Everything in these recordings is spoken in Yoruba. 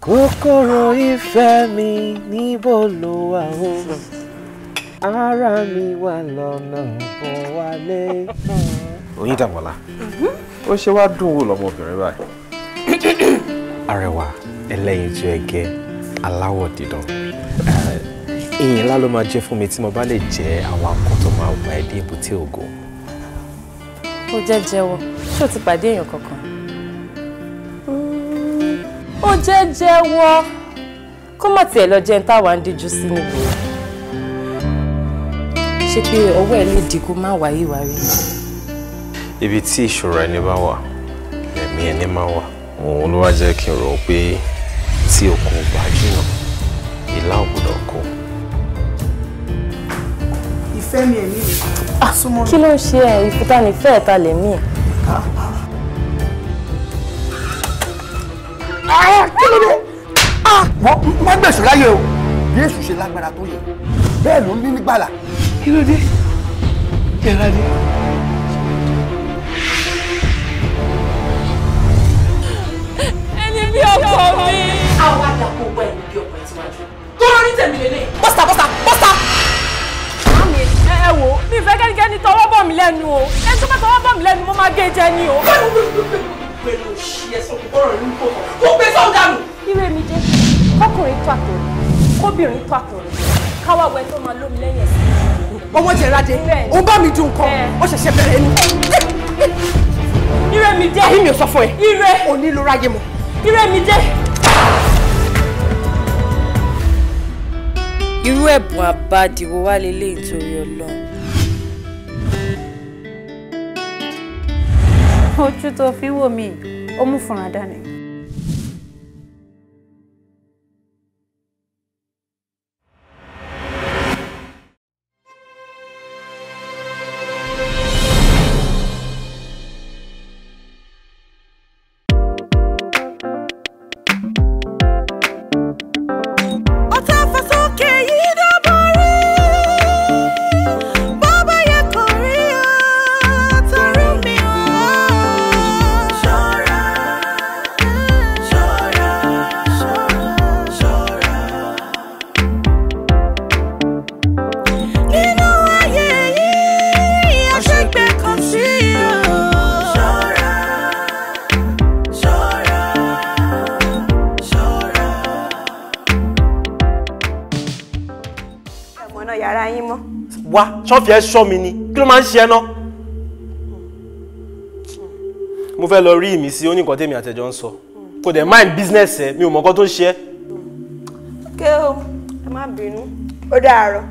Kòkòrò ìfẹ́ mi níbo ló wà o? Ara mi wà lọ́nà bọ̀ wálé. Oyin Dàmọ́lá. Ó ṣe wá dùn wò lọ́mọbìnrin báyìí. Arẹwà, ẹlẹ́yinjú ẹgẹ, aláwọ̀ dídán. Ìyìn ńlá ló máa jẹ́ fún mi tí mo bá lè jẹ́ àwọn akọ tó máa wà ẹ́ dé èbúté ògo. Ó jẹ́ jẹ́wọ́, ṣé o ti pàdé èèyàn kankan? Ó jẹ́ jẹ́wọ́, kó má tiẹ̀ lọ jẹ́ ń táwa ń díjú sí níbo. Ṣé pé ọwọ́ ẹ̀ lè di kó má wáyé wárí? Ibi tí ìṣòro ẹni bá wà, ẹ̀mí ẹni máa wà. Òun ló wá jẹ́ kí n rò pé tí òkun bá jìnnà, ìlà ò gbọdọ̀ kó. Ìfẹ́ mi ẹ̀mí rẹ̀. Kí ló ń ṣe ẹ̀? Ìfúta nífẹ̀ẹ́ ta lẹ̀mí ẹ̀. Kí ló dé? Wọ́n gbèsè láyé o. Bí èṣù ṣe lágbára tó yẹ. Bẹ́ẹ̀ ló ń bí nígbàlà. Kí ló dé? Yàrá dé. Ẹni bí ọkọ mi. Àwọn àdàpọ̀ ọgbà ẹni bí ọkọ ẹ̀ ti wájú. Tó rọ ní tèmi lélẹ̀. Bọ́sà. Mami, ẹ wò, mi fẹ́ kẹ́nikẹ́ni tọwọ́ bọ̀ mí lẹ́nu o. Ẹni tó bá tọwọ́ bọ̀ mí lẹ́nu mo máa gé jẹ ni o. Pẹ̀lú òṣì ẹ̀sán kò bọ́rọ̀ nínú kò kàn. Kó gbé sọ́ọ̀ dànù. Ire mi jẹ́ kọ́kùnrin tó àtọ̀rọ̀, kóbìnrin tó àtọ̀rọ̀, káwá wẹ tó máa lómi lẹ́yìn ẹ̀sìn. Ọmọ Jẹ̀rádé, ó bá mi dùn nǹkan, ó ṣẹ̀ṣẹ̀ bẹ̀rẹ̀ ni. Ire mi jẹ́. Àyè mi ò sọ fún ẹ. Ire. Òní ló ráyè mọ́. Ire mi jẹ́. Irú ẹ̀bùn àbádìwò wá lélẹ̀ nítorí Ọlọ́run. Ojú tó fi wò mí, ó mú fúnra dání. Wá, ṣọ́ọ̀fì ẹ ṣọ́ mi ni. Kí ló máa ń ṣe ẹ náà? Mo fẹ́ lọ rí ìmísí ó ní nǹkan tèmi àtẹ̀jọ́ ń sọ. Kò dẹ̀ mind business ẹ, mi ò mọ̀ nǹkan tó ń ṣe ẹ́. Ké o, ẹ má bínú. Ó dàárọ̀.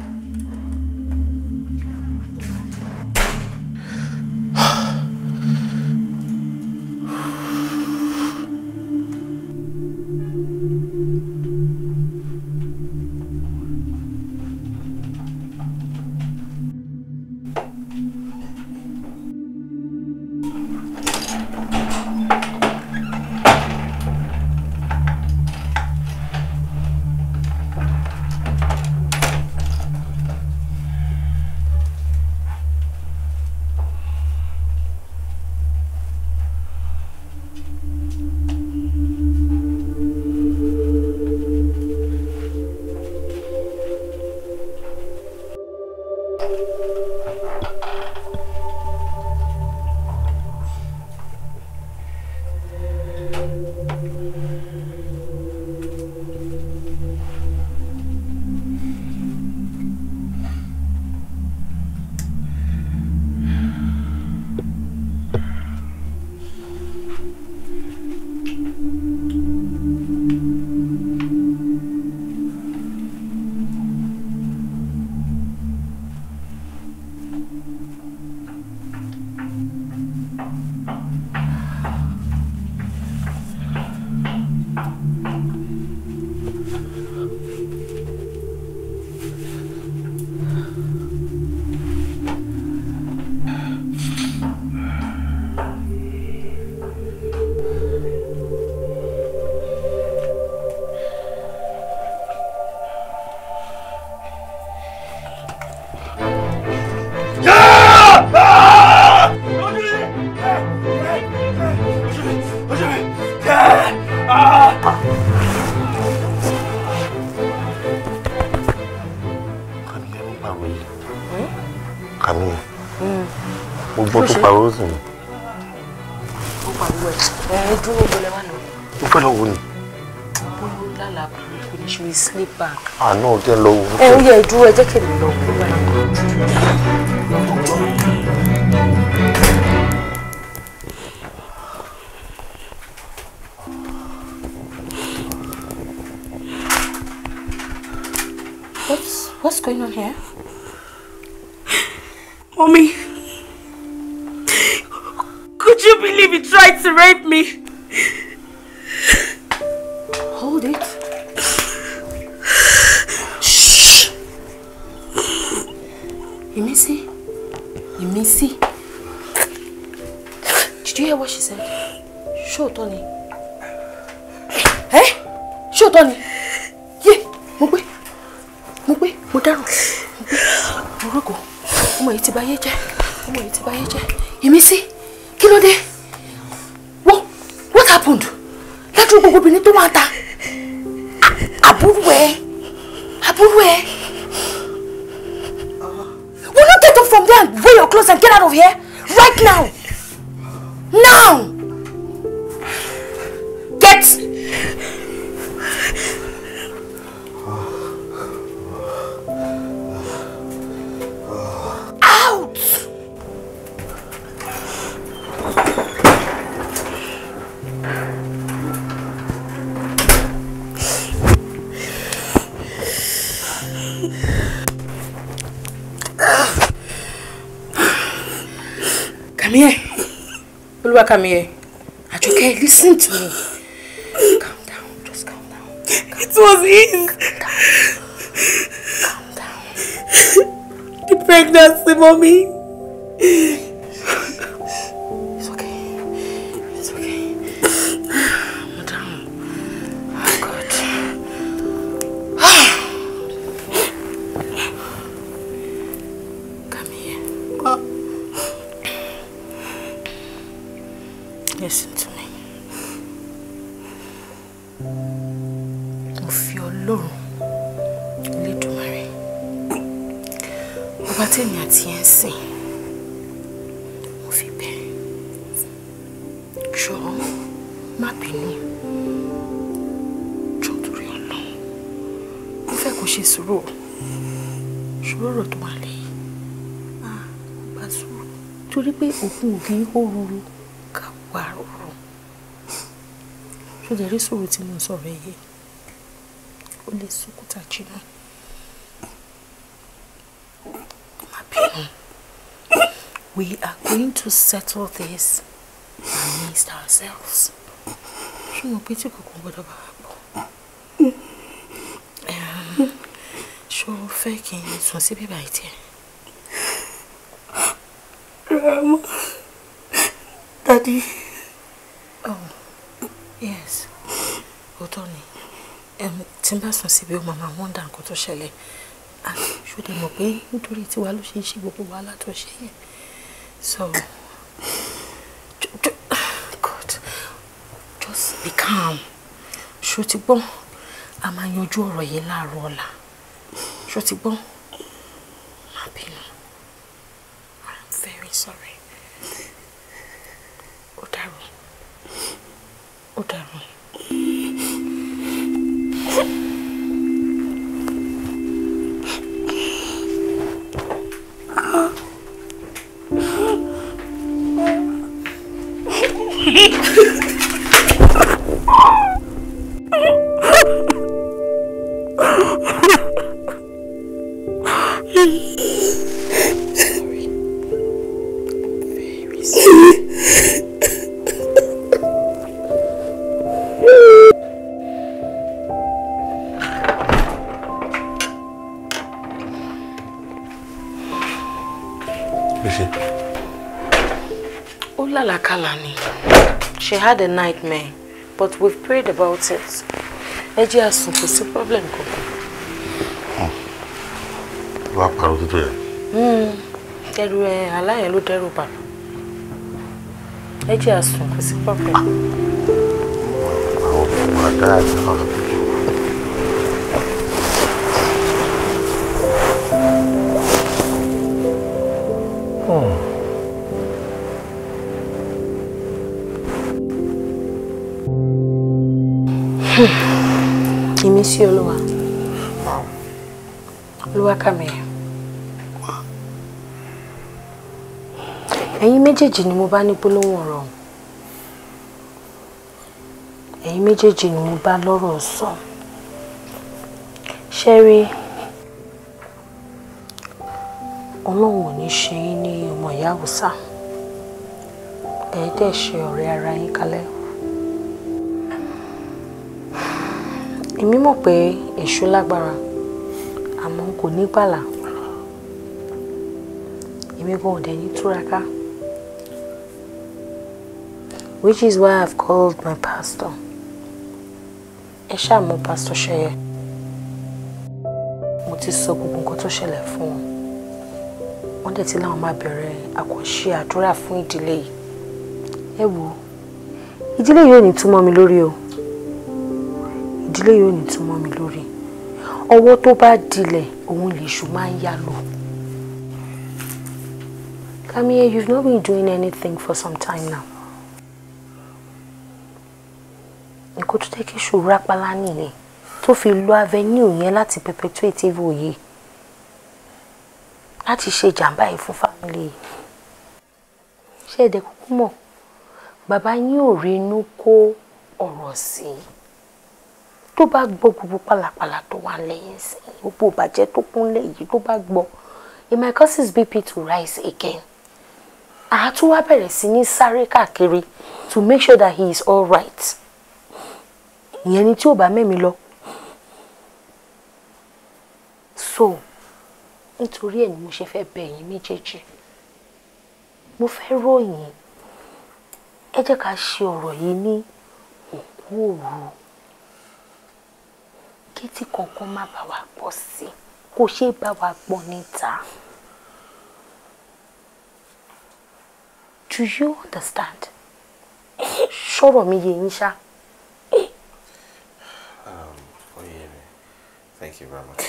Camille. Mo gbọ́ tó pariwo sí mi. Ó pariwo ẹ̀ dúró bọ́lẹ̀ wà náà. Mo fẹ́ lọ wo ni. Bọ́lú lálàá kò ní ṣe we sleep back. Àná ò jẹ́ lọ wo. Ó yẹ dúró ẹ jẹ́ kí èmi lọ wo báyìí. What's going on here? Mommy, could you believe he tried to rape me? Hold it. Shh. You missy? You missy? Did you hear what she said? Show Tony. Eh? Show Tony. Yeah, Mugbe. Mugbe, Modaro. Morogo. Ọmọ yìí ti báyé jẹ́. Ọmọ yìí ti báyé jẹ́. You missy? Kí ló dé? What happened? Ládùúgbò gbogbo obìnrin tó wà ń ta. Àbúrò ẹ̀. Will you get up from there and wear your clothes and get out of here? Right now! Now! Get! Out! Come here. Oluwa, come here. Ajoke, listen to me. Calm down. Just calm down. It was his. Calm down. The pregnancy, Mommy. It's okay. It's okay. Madam. Oh, God. Come here. Listen to me. Mo fi Ọlọ́run Elédùmarè. Ọba tèmi àti ẹ̀ ń sìn. Mo fi bẹ̀. Jọ̀ọ́ má bínú. Jọ̀ọ́ torí Ọlọ́run. Mo fẹ́ kó ṣe sùúrù. Sùúrù tó wà lẹ́yìn. Bá sùúrù. Torí pé òkun ògì ń hó ruru. Wàrúrú ṣó lè rí sùúrù tí mo sọ̀rọ̀ yìí ó lè sókúta jìnnà má bínú. We are going to settle this amidst ourselves. Ṣé mo pé tí kòkó gbọ́dọ̀ bá wà bọ̀? Ṣó fẹ́ kí n sùn sí bíbá ìtì ẹ̀? Daddy. Oh, yes. Otoni. Tí n bá sùn síbi ó máa wonder nǹkan tó ṣẹlẹ̀. Ṣó dé mọ̀ pé nítorí tiwa ló ṣe ń ṣe gbogbo wàhálà tó ṣe yẹn. So, God, just be calm. Ṣó ti gbọ́? A máa yanjú ọ̀rọ̀ yìí láàárọ̀ ọ̀la. Ṣó ti gbọ́? Má bínú. I'm very sorry. Ó dàrú. Ó dàrú. She had a nightmare, but we've prayed about it. Eji asun kò sí problem kankan. Wá paro tó yẹ. Ẹ̀rù ẹ̀ aláyẹ̀ ló dẹ́rù bà. Eji asun kò sí problem. Àwọn ọmọ dáadáa. Ìmísí Olúwa. Olúwa kàmí. Ẹ̀yin méjèèjì ni mo bá ní gbólóhùn ọ̀rọ̀. Ẹ̀yin méjèèjì ni mo bá lọ́rọ̀ sọ. Ṣẹ́rí, Ọlọ́run ò ní ṣe yín ní ọmọ ìyá Haúsá. Ẹ dẹ̀ ṣe ọ̀rẹ́ ara yín kalẹ̀. Èmi mọ̀ pé èṣù lágbára, àmọ́ kò ní gbàlà. Èmi gan ò dẹ̀ ní túraká. Which is why I've called my pastor. Ẹ ṣáà mọ̀ Pastor Ṣẹyẹ. Mo ti sọ gbogbo nǹkan tó ṣẹlẹ̀ fún wọn. Wọ́n dẹ̀ ti láwọn máa bẹ̀rẹ̀ àkànṣe àdúrà fún ìdílé yìí. Ẹ wò, ìdílé yìí ò ní túmọ̀ mi lórí o. Ìdílé yìí ò ní túmọ̀ mi lórí. Ọwọ́ tó bá dilẹ̀, òun lèṣù máa ń yá lò. Kamiye, you've not been doing anything for some time now. Nǹkan tó jẹ́ kí ṣù rápálá nìyẹn tó fi lo avenue yẹn láti perpetuate evil yìí. Láti ṣe jàǹbá yìí fún family yìí. Ṣé ẹ̀dẹ̀ kúkú mọ̀? Bàbá yín ò rí inú kó ọ̀rọ̀ sí i. Tó bá gbọ́ gbogbo pàlàpàlà tó wà lẹ́yìn sí i, gbogbo ìbàjẹ́ tó kúnlẹ̀ yìí tó bá gbọ́, it might cause his BP to rise again. Àá tún wá bẹ̀rẹ̀ sí ní sáré káàkiri to make sure that he is all right. Ìyẹn ni tí ò bá mẹ́mi lọ. So, nítorí ẹ̀ ni mo ṣe fẹ́ bẹ̀ yín méjèèjì. Mo fẹ́ rọ̀ yín. Ẹ jẹ́ ká ṣe ọ̀rọ̀ yìí ní òkú òru. Kí tí kankan má bá wa gbọ́ sí, kó ṣe bá wa gbọ́ níta. Do you understand? Ṣọ̀rọ̀ mi yé yín ṣá. Thank you very much.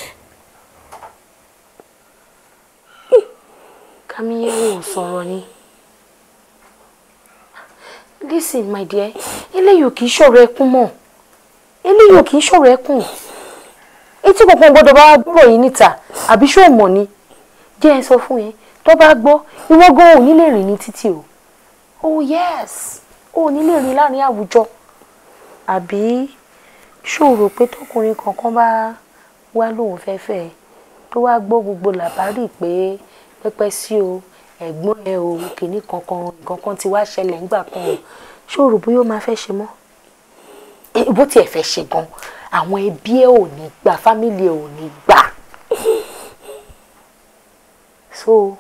Kamiye ò sọ̀rọ̀ ni. Listen, my dear, eléyìí ò kì í ṣọ̀rọ̀ ẹkún mọ́. Eléyìí ò kì í ṣọ̀rọ̀ ẹkún. Etí kankan gbọ́dọ̀ bá gbọ́rọ̀ yìí níta, àbí ṣó mọ̀ ni. Jẹ́ ẹ sọ fún yẹn, tó bá gbọ́, ìwọ gan ò ní lè rìn ní títì o. Oh yes, ò ní lè rìn láàrin àwùjọ. Àbí ṣó rò pé tọkùnrin kankan bá wá lóun fẹ́fẹ́ tó wá gbọ́ gbogbo làbárì pé pẹ́pẹ́ sí o, ẹ̀gbọ́n ẹ o, kìíní kankan ti wá ṣẹlẹ̀ ńgbà kan o. Ṣó rò bóyá ó máa fẹ́ ṣe mọ́? Bó tiẹ̀ fẹ́ ṣe gan, àwọn ẹbí ẹ ò ní gbà, fámìlì ẹ ò ní gbà. So,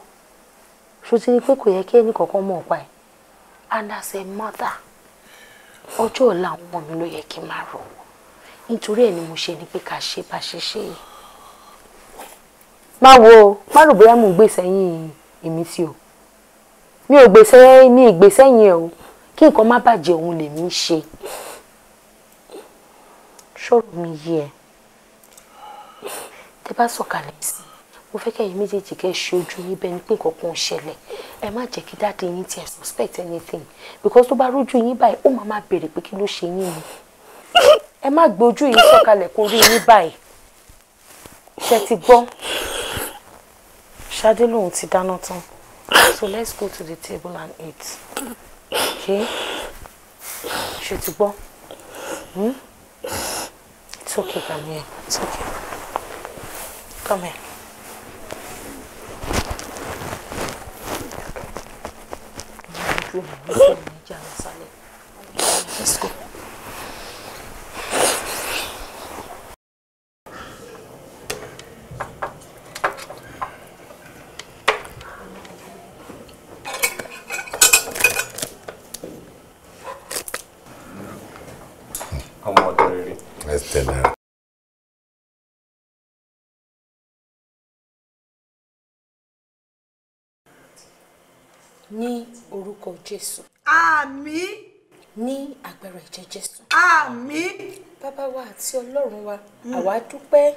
ṣó ti rí pé kò yẹ kí ẹnì kankan mọ̀ pa ẹ̀. And as a mother, ọjọ́ ọ̀la àwọn ọmọ mi ló yẹ kí n máa rò. Nítorí ẹ̀ ni mo ṣe ní pé ká ṣe bá ṣe ṣe yìí. Má wo, má rò bóyá mo gbé sẹ́yìn Ìmísí o. Mi ì gbé sẹ́yìn ẹ o. Kí nǹkan má bàjẹ́ òun lèmi ṣe. Ṣọ́rọ̀ mi yé ẹ. Tẹ́ bá sọ̀kalẹ̀ sí, mo fẹ́ kẹ́yin méjèèjì kẹ́ ṣe ojú yín bẹ́ẹ̀ ni pé nǹkan kan ṣẹlẹ̀. Ẹ má jẹ́ kí dáàdi yín tiẹ̀ suspect anything. Because tó bá rójú yín báyìí, ó máa béèrè pé kí ló ṣe yín ni. Ẹ má gbé ojú yín sọ̀kalẹ̀ kó rí yín báyìí. Ṣé ti gbọ́? Ṣadé lòun ti dáná tán. So let's go to the table and eat. Okay? Ṣé ti gbọ́? It's okay, come here. It's okay. Come here. Let's go. Ní orúkọ Jésù. Àmín. Ní agbára ẹ̀jẹ̀ Jésù. Àmín. Bàbá wa àti Ọlọ́run wa, àwa dúpẹ́,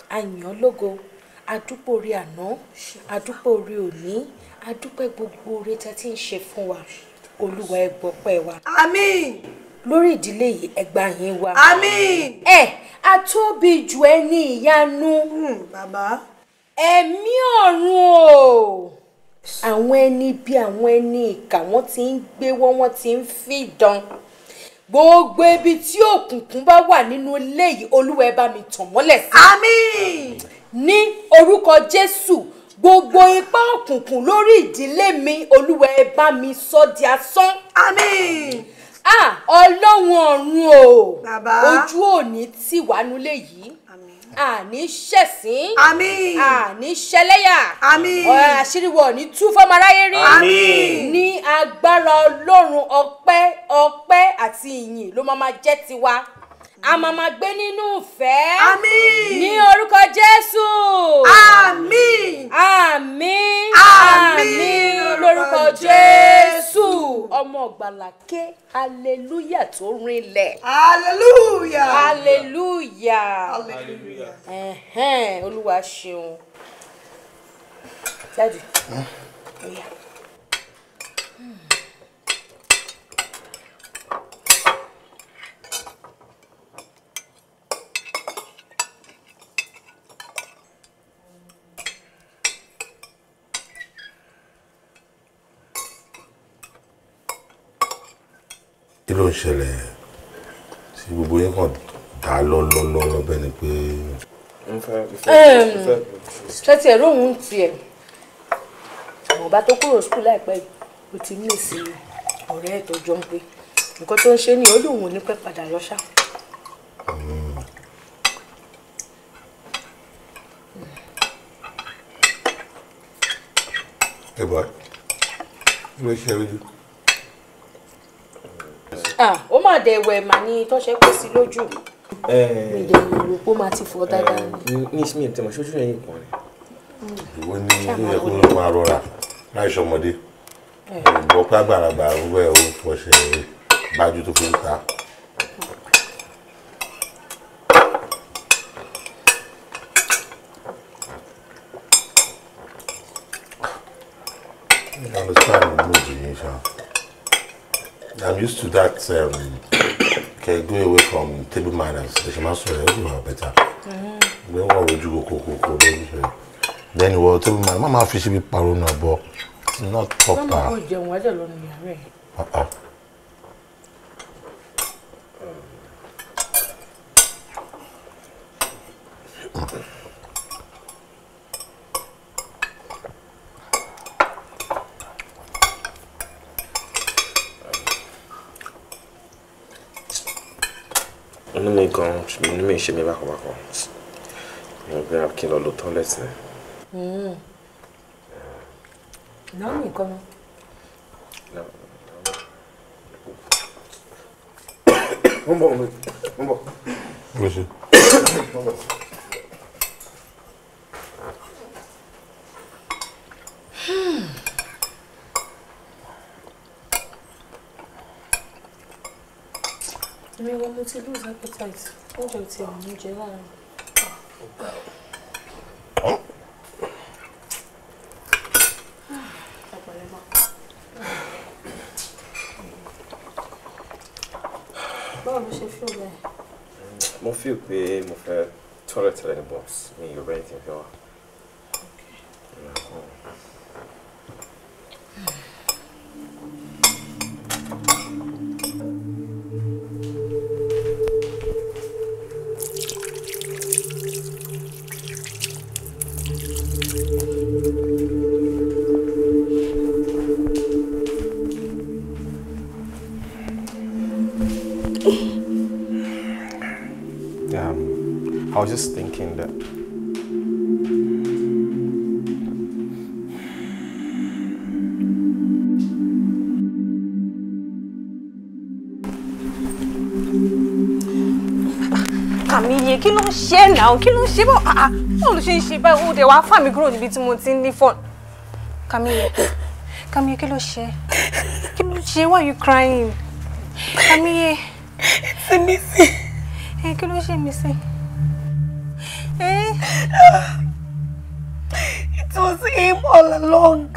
a yìn ọ́ lógo, a dúpẹ́ orí àná, a dúpẹ́ orí òní, a dúpẹ́ gbogbo oore tẹ́ tí ń ṣe fún wa. Olúwa ẹ gbọpẹ́ wa. Àmín. lórí ìdílé yìí ẹgbà yín wá. Àmín. Atóbi jù ẹni ìyanu. Bàbá. Ẹ̀mí ọ̀run o. Àwọn ẹni bí àwọn ẹni ìkà wọ́n ti ń gbé wọ́n ti ń fìdán. Gbogbo ibi tí òkùnkùn bá wà nínú ilé yìí Olúwa ẹ bá mi tàn mọ́lẹ̀ sí. Àmín. Ní orúkọ Jésù gbogbo ipá òkùnkùn lórí ìdílé mi Olúwa ẹ bá mi sọ di asán. Àmín. Ọlọ́run ọ̀run o. Bàbá. Ojú òní tì wá nulẹ̀ yìí. Àní ṣẹ̀sín. Àmín. Àní ṣẹlẹ́yà. Àmín. Àṣírí wa ní tú fọ́mọ aráyé rí. Àmín. Ní agbára Ọlọ́run ọpẹ́ àti ìyìn ló máa jẹ́ tiwa. A máa gbé nínú ìfẹ́. Àmín. Ní orúkọ Jésù. Àmín. Àmín. Àmín. Lórúkọ Jésù. Ọmọ ìgbàlà ké hallelujah tó rinlẹ̀. Hallelujah. Hallelujah. Hallelujah. Olúwa ṣeun. Jáde. Kí ló ń ṣẹlẹ̀ tí gbogbo yín kàn dá lọ́lọ́lọ́ bẹ́ẹ̀ ni pé. Ṣé tiẹ̀ lóhùn tiẹ̀ ọ̀bá tó kúrò skul láìpẹ́ yìí ó ti ní ìsinmi ọ̀rẹ́ ẹ̀ tó jọ ń pé nǹkan tó ń ṣe ni ó lóun ò ní pẹ́ padà lọ́ṣà. Ẹ bọ́ kí ló ṣe lójú. Ó mà dẹ̀ wẹ̀ mà ní tọ́ṣẹ́ kò sí lójú. Mi dẹ̀ rò pé ó máa ti fọ́ dáadáa. Ní ìsinmi ẹ̀ tẹ̀mọ̀ ṣojú ẹ̀yìn kan ni. Ìwọ ní ilé ẹ̀kọ́ ló máa rọra láì ṣọmọdé. Ìgbọ́ pé àgbàlagbà wẹ̀ ó fọṣẹ gbájú tó fi ń ta. I understand the mood in you, I'm used to that. Okay, go away from table manners. The shaman said, "You are better." Then what would you go? Then you will table manners. Mama fish be parona, but it's not proper. Mama, go why the Lord me Inú mi ṣe mi bákan. Mo gbé kí n lọ lo toilet ni. Náà nìkan ni. Mo bọ̀. What's it? Mi wọ́n mo ti lose appetite. Oúnjẹ tí àwọn oúnjẹ láàrin. Báwo ló ṣe feel bẹ́ẹ̀? Mo feel pé mo fẹ́ toilet ní box mi ò rẹ́ ní fẹ́ wá. I was just thinking that Kàmíyè kí ló ń ṣe náà kí ló ń ṣe báwo báwo ló ṣe ń ṣe báyìí ó dẹ̀ wá fà mí kúrò níbi tí mo ti ń ní fọ́ọ̀nù. Kàmíyè kí ló ṣe why are you crying? Kàmíyè. It's Missy. Kí ló ṣe Missy? It was him all along.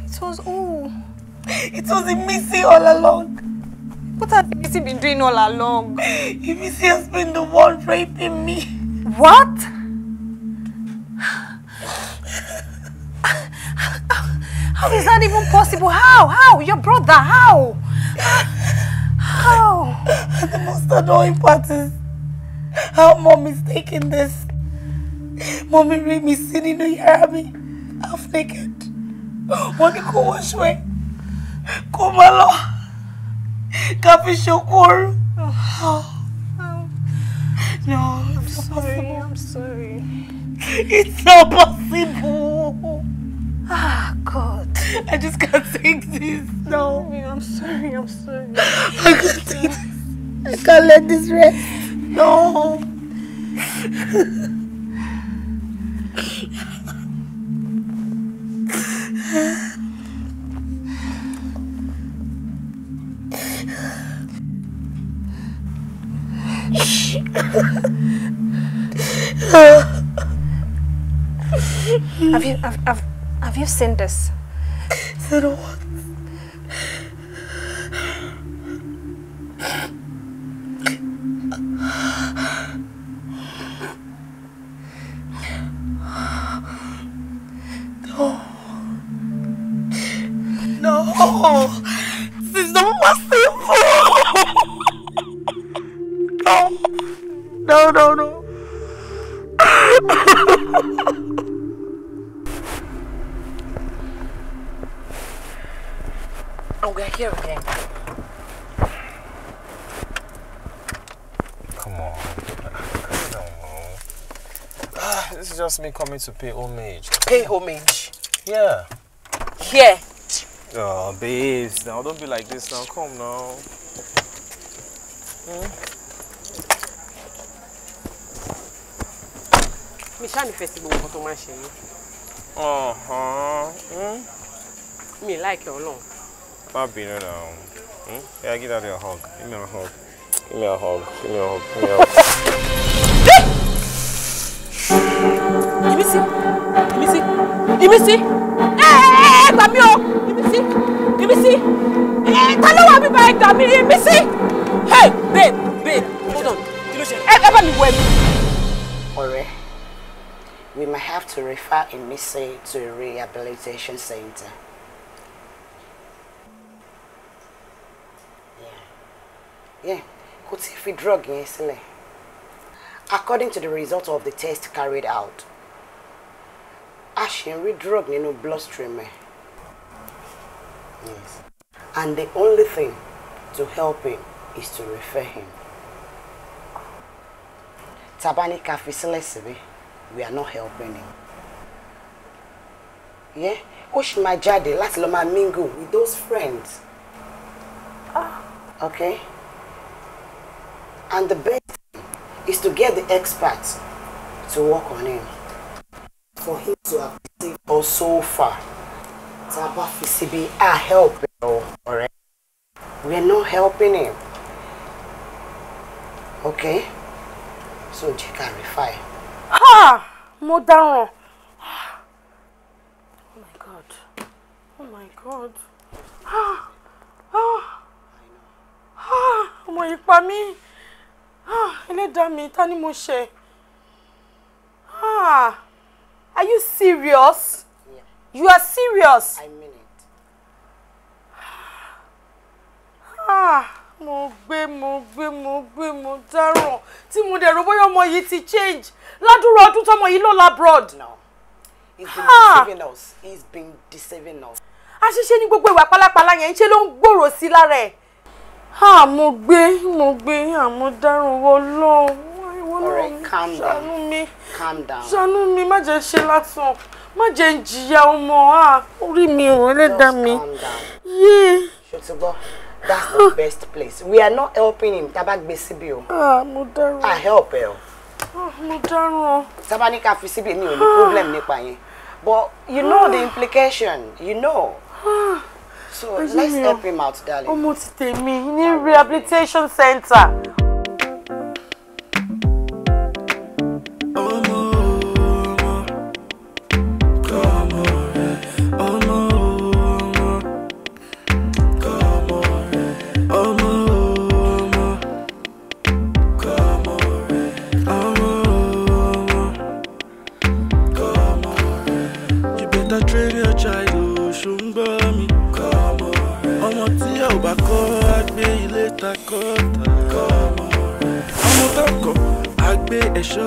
It was who? It was Missy all along. What has Missy been doing all along? Missy has been the one raping me. What? How is that even possible? How? Your brother, how? How? And the most annoying part is how Mommy's taking this. Mommy raped me sitting in the army, half naked. When you go wash me, come along. Coffee shokoro. No, I'm sorry. It's not possible. Ah, God. I just can't take this. No. I'm sorry. I can't take this. I can't let this rest. No. Have you seen this? Seen what? No. This is not possible. No. Oh, we're here again. Come on. This is just me coming to pay homage. Pay homage? Yeah. Here. Oh, babes, now don't be like this now. Come now. Mishani festival for to mention. Me like your long. I've been now. Yeah, give that a hug. Give me a hug. Give me a hug. Give me see. Hey, Damio. Give me see. Hey, tell me why Damio. Give me see. Hey, babe, hold on. Alright. We might have to refer Missy to a rehabilitation center. Yeah. Could see if we drug yesterday. According to the result of the test carried out, we drug in no bloodstream. Yes. And the only thing to help him is to refer him. Tabani Kafiselesibi, we are not helping him. Yeah? Oshima Ajadi, let's loma mingle with those friends. Okay? And the best thing is to get the experts to work on him. For him to have received us so far. Taba Fisibi are helping, alright? We are not helping him. Okay? So you can refer. Ha! Modern. Oh my God. Ọmọ yìí pa mí. Ẹlẹ́dàá mi, ta ni mo ṣe? Are you serious? Yeah. You are serious? I mean it. Mo dáràn. Tí mo dẹ̀ rò bóyá ọmọ yìí ti change. Ládùúrà ọdún tọ́mọ yìí lọ labroad. No. He's been deceiving us. He's been deceiving us. Àṣìṣe ní gbogbo ìwà pálapàla yẹn ṣe ló ń gbòòrò sí lára ẹ̀. Mo gbé, mo dáràn wọ lọ́hùn. Alright, calm down. Calm down. Ṣàánú mi, má jẹ́ ṣe lásán. Má jẹ́ ń jìyà ọmọ. Orí mi ò Ẹlẹ́dàá mi. Calm down. Yeah. Shotubo, that's the best place. We are not helping him. Tabak Besibio. Mo dáràn. I help her. Mo dáràn. Tabanika Fisibi ni the problem nípa yẹn. But you know the implication. You know. So let's help him out, darling. Ọmọ ti tèmi ní rehabilitation center. Oh The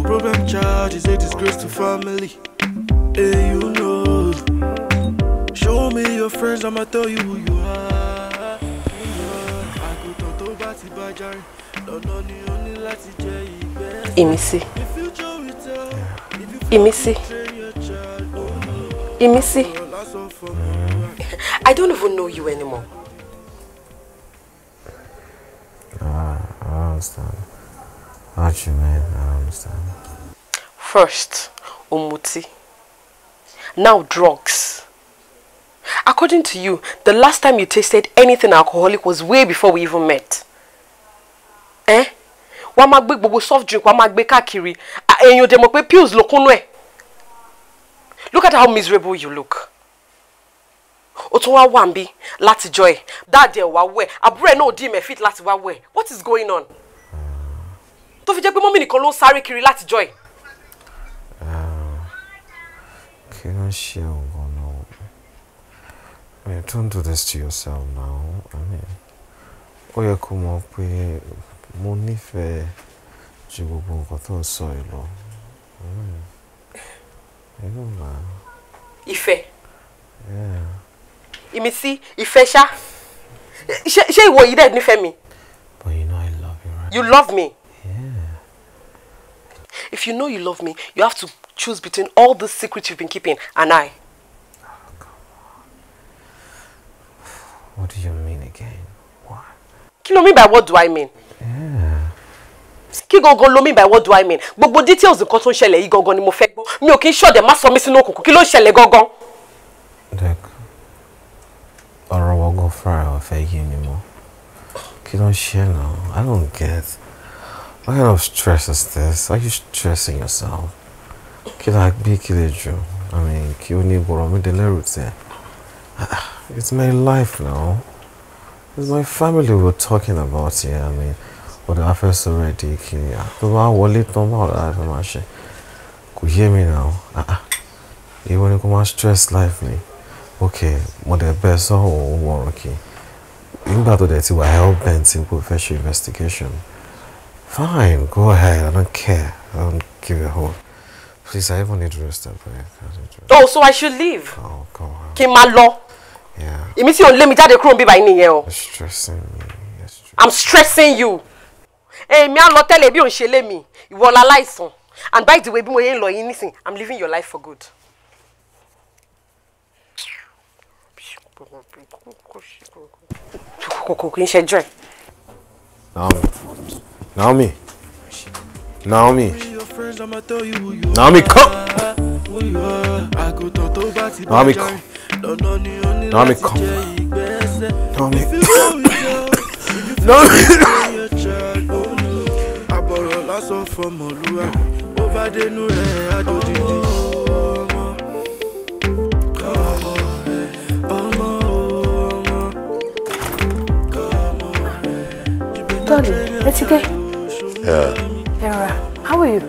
problem child is a disgrace to family. Hey, you know. Show me your friends, I'ma tell you who you are. Imisi. Imisi. Imisi. I don't even know you anymore. I understand. What you mean? I understand. First, Umuti. Now drugs. According to you, the last time you tasted anything alcoholic was way before we even met. Eh? Wọ́n máa gbé gbogbo soft drink, wọ́n máa gbé káàkiri. Ẹ̀yin ò dẹ̀ mọ̀ pé pills ló kúnnú ẹ̀. Look at how miserable you look. O tún wá wà ńbí láti joy. Dáàdì ẹ̀ wá wẹ̀. Àbúrò ẹ̀ náà ò dí ìmẹ̀ fit láti wá wẹ̀. What is going on? Tó fi jẹ́ pé mọ́mì nìkan ló ń sáré kiri láti joy. Kí ló ń ṣe ògùn náà? I mean, don't do this to yourself now. I mean, ó yẹ kó mọ̀ pé mo nífẹ̀ẹ́ ju gbogbo nǹkan tó sọ yìí lọ. Ìfẹ́. Imisi, ìfẹ́ ṣá. Ṣé ìwọ yìí dẹ̀ nífẹ̀ẹ́ mi? But you know I love you, right? You love me? Yeah. If you know you love me, you have to choose between all the secrets you've been keeping and I. Oh, come on. What do you mean again? What? Kí ló mean by what do I mean? Yeah. Kí gangan ló mean by what do I mean? Gbogbo details nǹkan tó ń ṣẹlẹ̀ yìí gangan ni mo fẹ́ gbọ́. Mi ò kí ń ṣọ̀dẹ̀ má sọ mí sínú òkùnkùn. Kí ló ń ṣẹlẹ̀ gangan? Look, ọ̀rọ̀ wọ́n go far ọ̀ fẹ́ yé ni mo. Kí ló ń ṣe now? I don't get. What kind of stress is this? Are you stressing yourself? Kí la gbé kí lè jù? I mean, kí o ní gbọ́rọ̀ mi dé lẹ́rù tẹ̀. It's my life now. It's my family we're talking about here. I mean, what the affairs already kiri. Tó bá wọlé tán báwo la fẹ́ máa ṣe? Kò yé mi now. Ìwọ ni kò máa stress life ni. Okay, mo dẹ̀ bẹ́ẹ̀ sọ òun wọ̀rọ̀ kí. Nígbà tó dẹ̀ ti wà hell-bent in professional investigation. Fine, go ahead. I don't care. I don't give a hold. Please, I even need to rest up. Oh, so I should leave? Oh, go on. Kí n máa lọ? Yeah. Èmi tí ò lé mi jáde kúrò níbí báyìí nìyẹn o. You're stressing me. I'm stressing you. Èmi á lọ tẹ́lẹ̀ bí ò ń ṣe lé mi. Ìwọ la láìsàn. And by the way, bí mo yé ń lọ yín nísìn, I'm living your life for good. Kò kí n ṣe joy. Naomi, Naomi, come. Naomi, come. Naomi, come. Naomi. Darling, let's go. Yeah. How are you?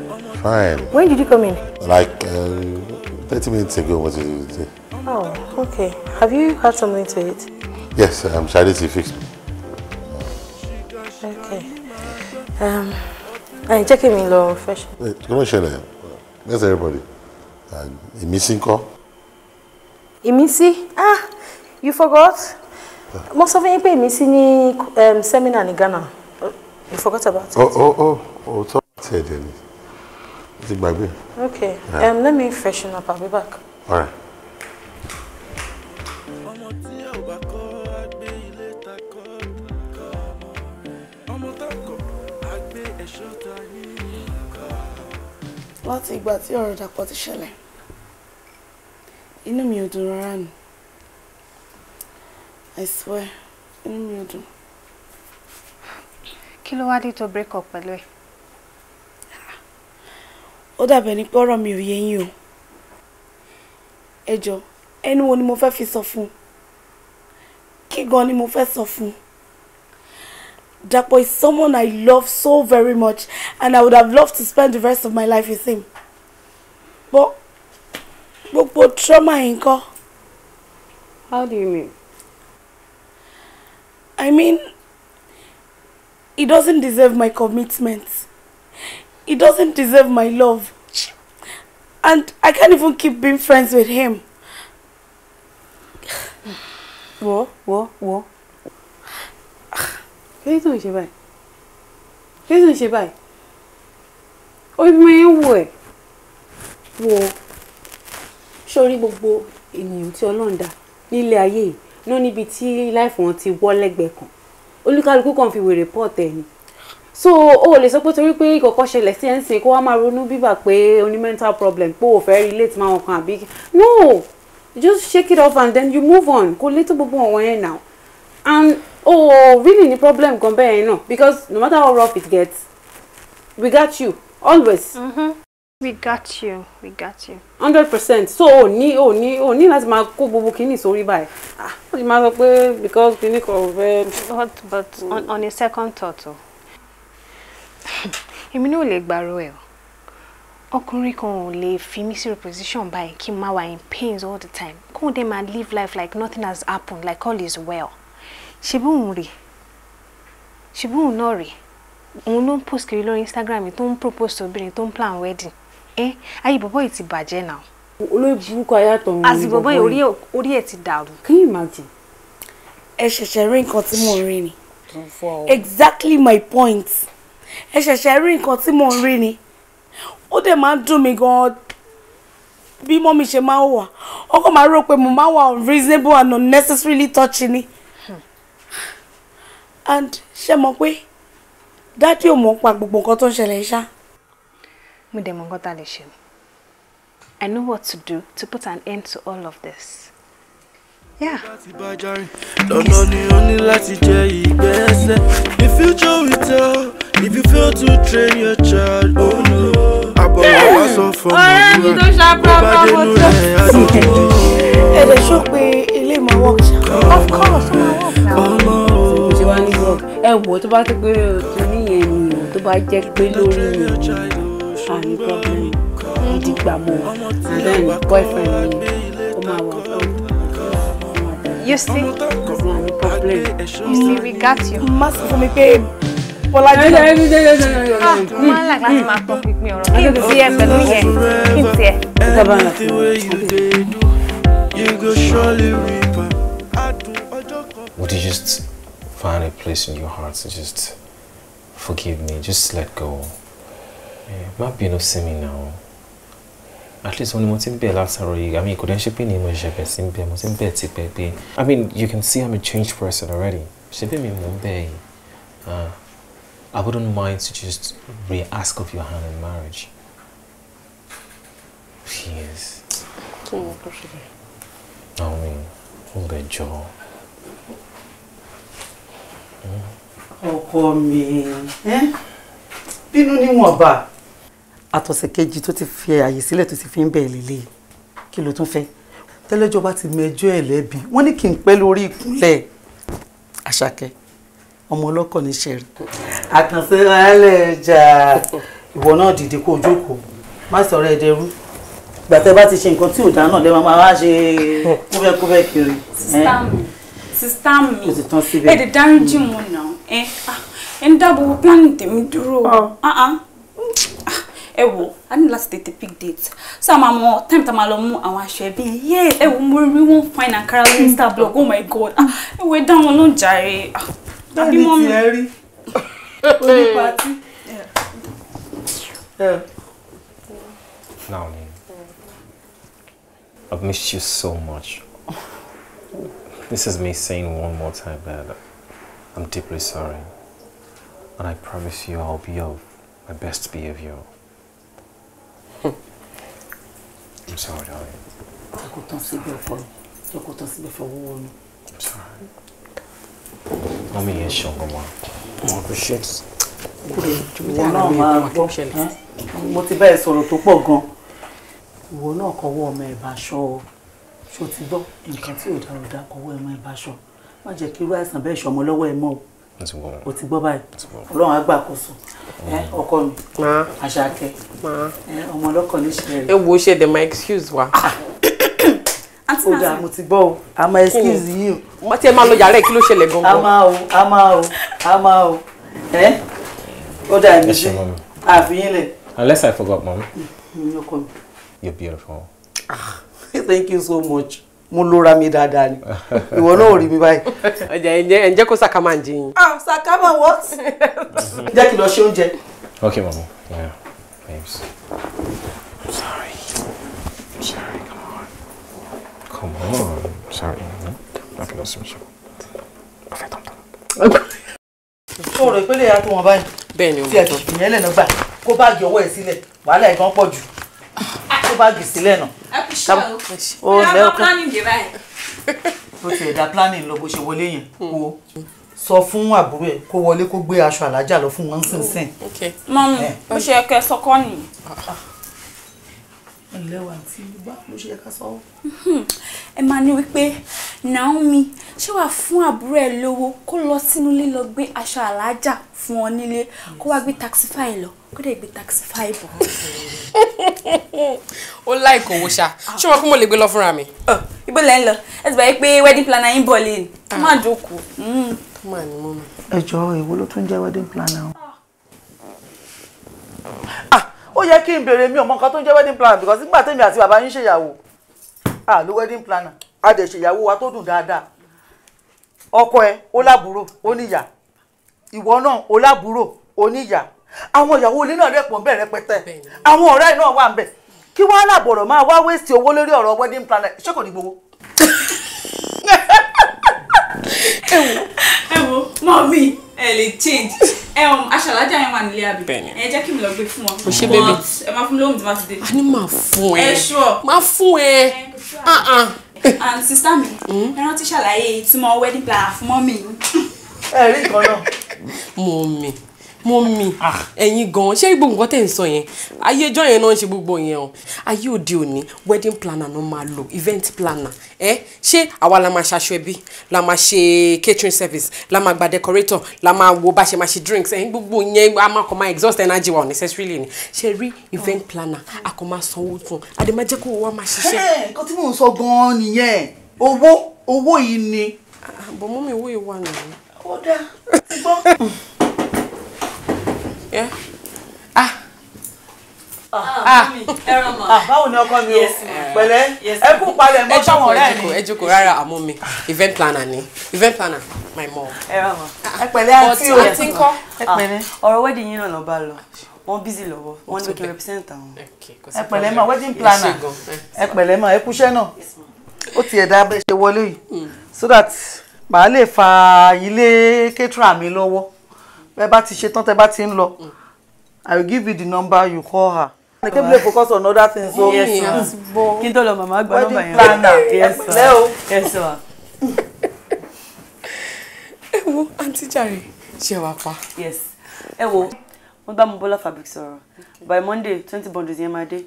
Fine. When did you come in? Like 30 minutes ago. What did you say? Oh, okay. Have you had something to eat? Yes, I'm Charity fixed. Okay. I'm checking in low fresh. Wait, come on, Shana. Where's everybody? A missing call? Imisi? Ah, you forgot? Most of you pay Imisi ni seminar in Ghana. You forgot about it. Oh, talk to you then. Is it baby? Okay. Let me freshen up. I'll be back. All right. Láti ìgbà tí ọ̀rọ̀ Dàpọ̀ ti ṣẹlẹ̀, inú mi ò dùn rárá ni. I swear, inú mi ò dùn. Kí ló wá dé tó break up pẹ̀lú ẹ̀? Ó dàbẹ̀ ní pé ọ̀rọ̀ mi ò yé yín o. Ẹ jọ̀ọ́, ẹnu wo ni mo fẹ́ fi sọ fún? Kí gan ni mo fẹ́ sọ fún? Dàpọ̀ is someone I love so very much, and I would have loved to spend the rest of my life with him. But Gbogbo trauma ńkọ́? How do you mean? I mean, he doesn't deserve my commitment. He doesn't deserve my love. And I can't even keep being friends with him. What? Kí ló ń ṣe báyìí? Kí ló ń ṣe báyìí? Orí bí mo ń wò ẹ́. Wo sórí gbogbo ènìyàn tí Ọlọ́run dá nílé ayé yìí náà níbi tí life wọn ti wọ́ lẹ́gbẹ̀ẹ́ kan. Olúkálùkù kan fi wèrè report ẹ̀ ni. So o lè sọ pé torí pé ìkọ̀kọ̀ ṣẹlẹ̀ sí ẹ̀sìn kó wá máa ronú bíbà pé o ní mental problem pé o fẹ́ relate máa wọn kan àbí. No, just shake it off and then you move on. Kò lè tó gbogbo ọ̀wọ́ yẹn now. And really ní problem gan bẹ́ẹ̀ yẹn náà because no matter how rough it gets, we got you always. We got you. 100%. So o ní láti máa kó gbogbo kìíní sórí báyìí. Ó ti máa sọ pé because kìíní kan fẹ́. But on a second thought o. Èmi náà lè gbàrò ẹ̀ o. Ọkùnrin kan ò lè fi mí sí position báyìí kí n máa wà in pains all the time. Kóun dé máa live life like nothing has happened, like all is well. Ṣebí òun náà rí. Òun ló ń post kiri lórí Instagram tó ń propose to obìnrin tó ń plan wedding. Ayé bọ̀bọ̀ yìí ti bàjẹ́ now. Olórí burúkú ayátọ̀ òun. Àti bọ̀bọ̀ yìí orí ẹ̀ ti dàrú. Can you imagine? Ẹ ṣẹ̀ṣẹ̀ rí nǹkan tí mò ń rí ni. Exactly my point. Ẹ ṣẹ̀ṣẹ̀ rí nǹkan tí mò ń rí ni. Ó dẹ̀ máa ń dùn mí gan-an bí mọ́mí ṣe máa ń wà. Ọkọ máa rò pé mo máa wà unreasonable and unnecessarily touching ni. And ṣé mọ̀ pé Daddy ò mọ̀ pa gbogbo nǹkan tó ń ṣẹlẹ̀ ṣá. Mo dẹ̀ mọ̀ nǹkan tá lè ṣe. I know what to do to put an end to all of this. Yeah. Lọ́nà ni o ní láti jẹ ìgbésẹ̀. The future will tell if you fail to train your child. Oh no. Àbọ̀wọ̀ wá sọ fún mi. Bó bá dénú rẹ̀ àdúgbò. Ẹ lè sọ pé ilé ìmọ̀ work ṣá. Of course, my work now. Ṣé wàá ní work? Ẹ wò tó bá ti pé tó níyẹn ni o tó bá jẹ́ pé lórí mi ni àní problem. Ìdìgbà mọ̀ and then boyfriend mi ó máa wà fún. You see, problem. You see, we got you. Má sọ fún mi pé Bọ́lá jẹ́. Mo máa ń like láti máa talk with me ọ̀rọ̀. Kí n tiẹ̀ pẹ̀lú yẹn? Kí n tiẹ̀? Would you just find a place in your heart to just forgive me? Just let go. Má bínú sí mi now. At least when you think last I mean, couldn't she be in my I mean, you can see I'm a changed person already. She be me Mumbai. I wouldn't mind to just re-ask of your hand in marriage. Please. I mean, hold that jaw. Ọkọ mi, bínú níwọ̀n bá. Àtọ̀sẹ̀ kejì tó ti fi àyè sílẹ̀ tó ti fi ń bẹ̀ lélẹ̀. Kí ló tún fẹ́? Tẹ́lẹ́jọ́ bá ti mẹjọ́ ẹ̀ lẹ́bi. Wọ́n ní kí n pẹ́ lórí ìkúnlẹ̀. Àṣàkẹ́, ọmọ ọlọ́kọ̀ ní ṣẹ̀rí. Àkànṣe alẹ́ jà. Ìwọ náà dìde kó jókòó. Má sọ̀rọ̀ ẹ̀ dẹrú. Ìgbà tẹ́ bá ti ṣe nǹkan tí ò dáa náà lẹ́ máa wá ṣe kúbẹ́kúbẹ́ kiri. Sister mi. Ẹ dẹ̀ dáríjì mo náà. Ẹ ń dábò planning tèmi dúró. Ẹ wò, a ní láti tètè pick date. So àmà mọ time tá máa lọ mú àwọn aṣọ ẹbí. Yeah, ẹ wò mo rí one fine Ankara lórí Insta blog. Oh my God. Ẹ wò ẹ dá wọn ló ń jàre. Àbí mọ́ mi. Oní party. Now, I've missed you so much. This is me saying one more time that I'm deeply sorry. And I promise you I'll be of my best behavior. I'm sorry, darling. I'm sorry. Mommy is stronger, Mom. Oh, shit. Mo ti bẹ́ẹ̀ sọ̀rọ̀ tó pọ̀ gan. Ìwọ náà kọwọ́ ọmọ ẹ̀ bá ṣọ́. Ṣó ti gbọ́ nǹkan tí ò dára kọwọ́ ọmọ ẹ̀ bá ṣọ́. Má jẹ́ kí irú àìsàn bẹ́ẹ̀ ṣọmọ lọ́wọ́ ẹ̀ mọ́ o. O ti gbọ́ báyìí. Ọlọ́run á gbàkóso. Ọkọ mi. Àṣàkẹ́. Ọmọ ọlọ́kọ̀ ní ṣe rẹ̀. Ẹ wo ṣe dem my excuse wa. Oda mo ti gbọ́ o. A máa excuse you. Mo ti ẹ máa lọ yàrá ẹ kí ló ṣẹlẹ̀ gangan. A máa o. Oda mi ṣe. Àfihàn lẹ̀. Unless I forgot, Mom. You're beautiful. Thank you so much. Mo lora mi dáadáa ni. Ìwọ náà ò rí mi báyìí. Ǹjẹ́ kó Saka máa ń jiyín. Saka máa what? Jẹ́ kí lọ ṣe oúnjẹ. Okay, Mom. Yeah, babes. I'm sorry. Come on. Sorry. Okay, let's finish. Okay, tom. Sọ̀rọ̀ ìpele ya tó wọn báyìí. Bẹ́ẹ̀ni o. Tí ẹ ti fìyẹn lẹ́nu gbà kó báàgì ọwọ́ ẹ̀ sílẹ̀ wàhálà ẹ̀ gan pọ̀ jù. Kó báàgì sílẹ̀ náà. Ó lẹ́ọ̀kan. Planning dé báyìí. Bó ti ẹ̀dá planning lọ bó ṣe wọlé yẹn kó sọ fún àbúrò ẹ̀ kó wọlé kó gbé aṣọ Alhaja lọ fún wọn sínsìn. Mọ́mí, ó ṣe yẹ kẹ́ sọ́kọ́ nìyí. Ẹ̀lẹ́wà tí bá ló ṣe yẹ ká sọ. Ẹ máa ní wípé Naomi ṣé wàá fún àbúrò ẹ̀ lówó kó lọ sínú ilé lọ gbé aṣọ Alhaja fún ọ nílé kó wá gbé taxify lọ kó dẹ̀ gbé taxify bọ̀. Ó láìkò owó ṣá ṣé wọn kó mo lè gbé lọ fúnra mi. Ibo lẹ́ ń lọ ẹ ti bá yí pé wedding planner yín bọ̀ lé má jókòó. Má ní mọ́ mi. Ẹ jọ̀ọ́ èwo ló tún jẹ́ wedding planner o. Ó yẹ kí n béèrè mi ò mọ nǹkan tó ń jẹ́ wedding planner because nígbà tèmi àti bàbá yín ṣèyàwó ló wedding planner a dẹ̀ ṣèyàwó wa tó dùn dáadáa ọkọ ẹ ó lábúrò ó níyà ìwọ náà ó lábúrò ó níyà àwọn ìyàwó ilé náà rẹpọ̀ bẹ̀rẹ̀ pẹ̀tẹ́ àwọn ọ̀rẹ́ náà wà ń bẹ̀ kí wọ́n á làbọ̀rọ̀ máa wá wéṣì owó lórí ọ̀rọ̀ wedding planner ṣé kò ní gbowó. Ẹ wo mọ́mí ẹ lè change aṣọ Alhaja yẹn wà nílé àbí ẹ jẹ́ kí mi lọ gbé fún wọn. Kò ṣe bébì. Ẹ máa fún mi lóhùn tí wọ́n ti dé. A ní máa fún ẹ. Ẹ ṣọ́. Máa fún ẹ. And sister mi ẹ rántí ṣàlàyé ìtumọ̀ wedding planner fún mọ́mí. Ẹ rí nǹkan náà. Mọ́mí ẹ̀yin gan ṣé gbogbo nǹkan tẹ́ ń sọ yẹn ayé ẹjọ́ yẹn náà ń ṣe gbogbo yẹn o ayé òde òní wedding planner náà máa lò event planner ṣé àwa la máa ṣaṣọ ẹbí la máa ṣe catering service la máa gba decorator la máa wo bá ṣe máa ṣe drinks gbogbo yẹn a máa kọ́ máa exhaust energy wa unnecessarily ni ṣe rí event planner a kò máa sanwó fún a dẹ̀ máa jẹ́ kó wa máa ṣiṣẹ́. Nǹkan tí mò ń sọ gan-an nìyẹn owó yìí ni. Bọ̀ mọ́mí owó yìí wà nìyẹn. Ó dáa gbọ́. Báwo ni ọkọ mi o pẹ̀lẹ́ ẹ kú palẹ̀ mọ́ sọ́wọ́n ọ̀rẹ́ mi. Ẹ jókòó rárá àmọ́ mi event planner my mom. Ẹ pẹ̀lẹ́ àǹtí o ẹ pẹ̀lẹ́. Ọ̀rọ̀ wedding yín náà lọ bá lọ wọ́n busy lọ́wọ́ wọ́n ní kí n represent àwọn. Ẹ pẹ̀lẹ́ ma wedding planner ẹ pẹ̀lẹ́ ma ẹ kúṣẹ́ náà ó ti ẹ̀dá bẹ́ẹ̀ ṣe wọlé yìí so that màá lè fa ilé caterer mi lọ́wọ́ bẹ́ẹ̀ bá ti ṣe tán tẹ́ bá ti ń lọ I will give you the number you call her. I can't really focus on other things. So yes, kí n tó lọ màmá gba nọ́mbà yẹn. Wedding planner. Yes, sir. Ẹ wo Aunty Jare ṣe wá pa. Yes. Ẹ wo wọ́n bá Mobola fabric sọ̀rọ̀ by Monday 20 bundles yẹn máa dé.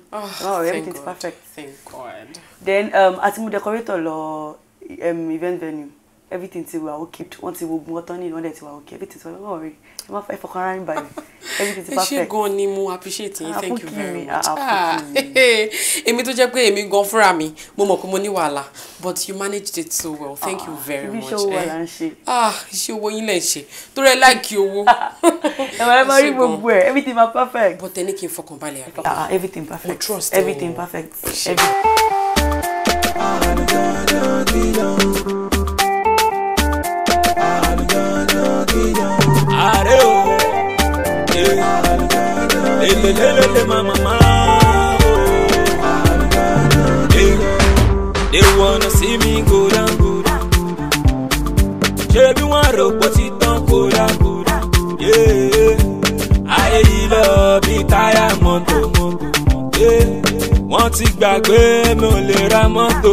Everything is perfect. Thank God. Then àti mo decorator lọ event venue everything ti wà okay wọ́n ti wo gbogbo ọtọ́ ní wọ́n dẹ̀ ti wà okay everything ti wà okay ẹ má fẹ́ fọkàn ara yín balẹ̀ everything is perfect. Ẹ ṣé gan ni mo appreciate yín thank you very much. Èmi tó jẹ́ pé èmi gan fúnra mi mo mọ̀ pé mo ní wàhálà but you managed it so well thank you very much. Iṣẹ́ owó là ń ṣe. Iṣẹ́ owó yín lẹ̀ ń ṣe torí ẹ láìkí owó. Ẹ máa rí gbogbo ẹ̀ everything ma perfect. But ẹ ní kí n fọkàn balẹ̀ àbí. Everything perfect. Trust everything perfect. Lelelele mama they wanna see me go down Ṣebí wọ́n rò pé ti tán kó dá ayé yìí lọ bí táyà mọ́tò wọ́n ti gbàgbé mi ò lè ra mọ́tò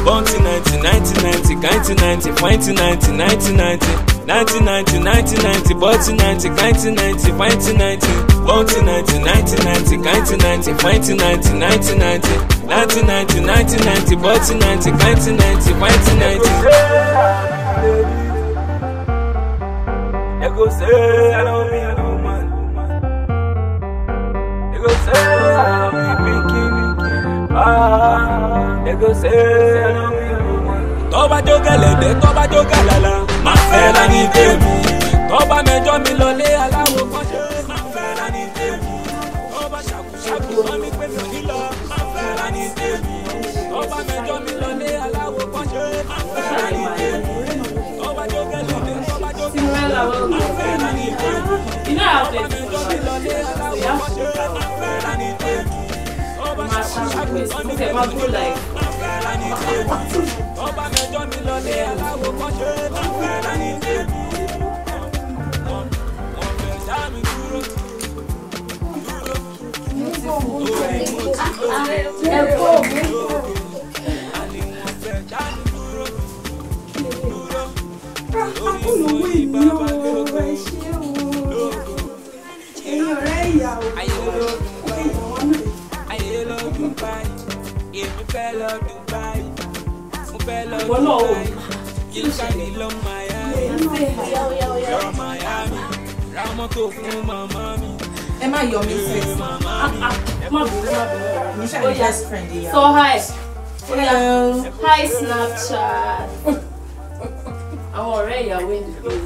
born to 1990 1990 1990 1990 1990 born to 90 1990 1990 born to 1990 1990 1990 1990 born to 90 1990 1990 They go say I don't be a woman. They go say I don't be bikini. they go say I don't be woman. Toba jogelede, toba jogalala, ma fela ni tèmi. Toba mejo mi lole alawo kanje, ma fela ni tèmi. Toba shaku shaku, mami pe mi ni lo, ma fela ni tèmi. Toba mejo mi lole alawo kanje, ma fela ni tèmi. Toba jogelede, toba jogalala, ma fela ni tèmi. You know how to do Am I your missus? My best friend here. So hi. Hello. Hi Snapchat. I'm already away to do. Okay.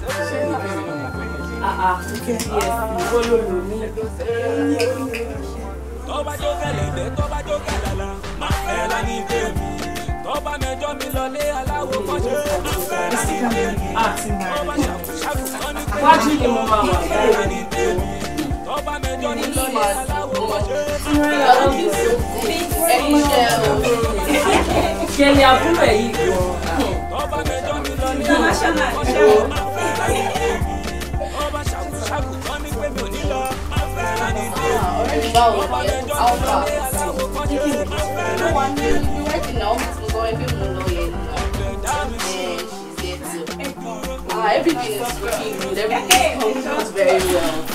Yes, follow me. Toba jogelede, toba jogalala, ma fela ni tèmi. Toba mejo mi lole alawo kanje, ma fela ni tèmi. Toba shaku shaku, mami pe Quadri ni mo ma wa. Toba mejo mi lole alawo kanje. Kele àbúrò ẹ̀ yìí gan. Toba mejo mi lole alawo kanje, ma fela ni tèmi. Toba shaku shaku, mami pe mi ni lo, ma fela ni tèmi. Everything is looking good. Everything comes out very well.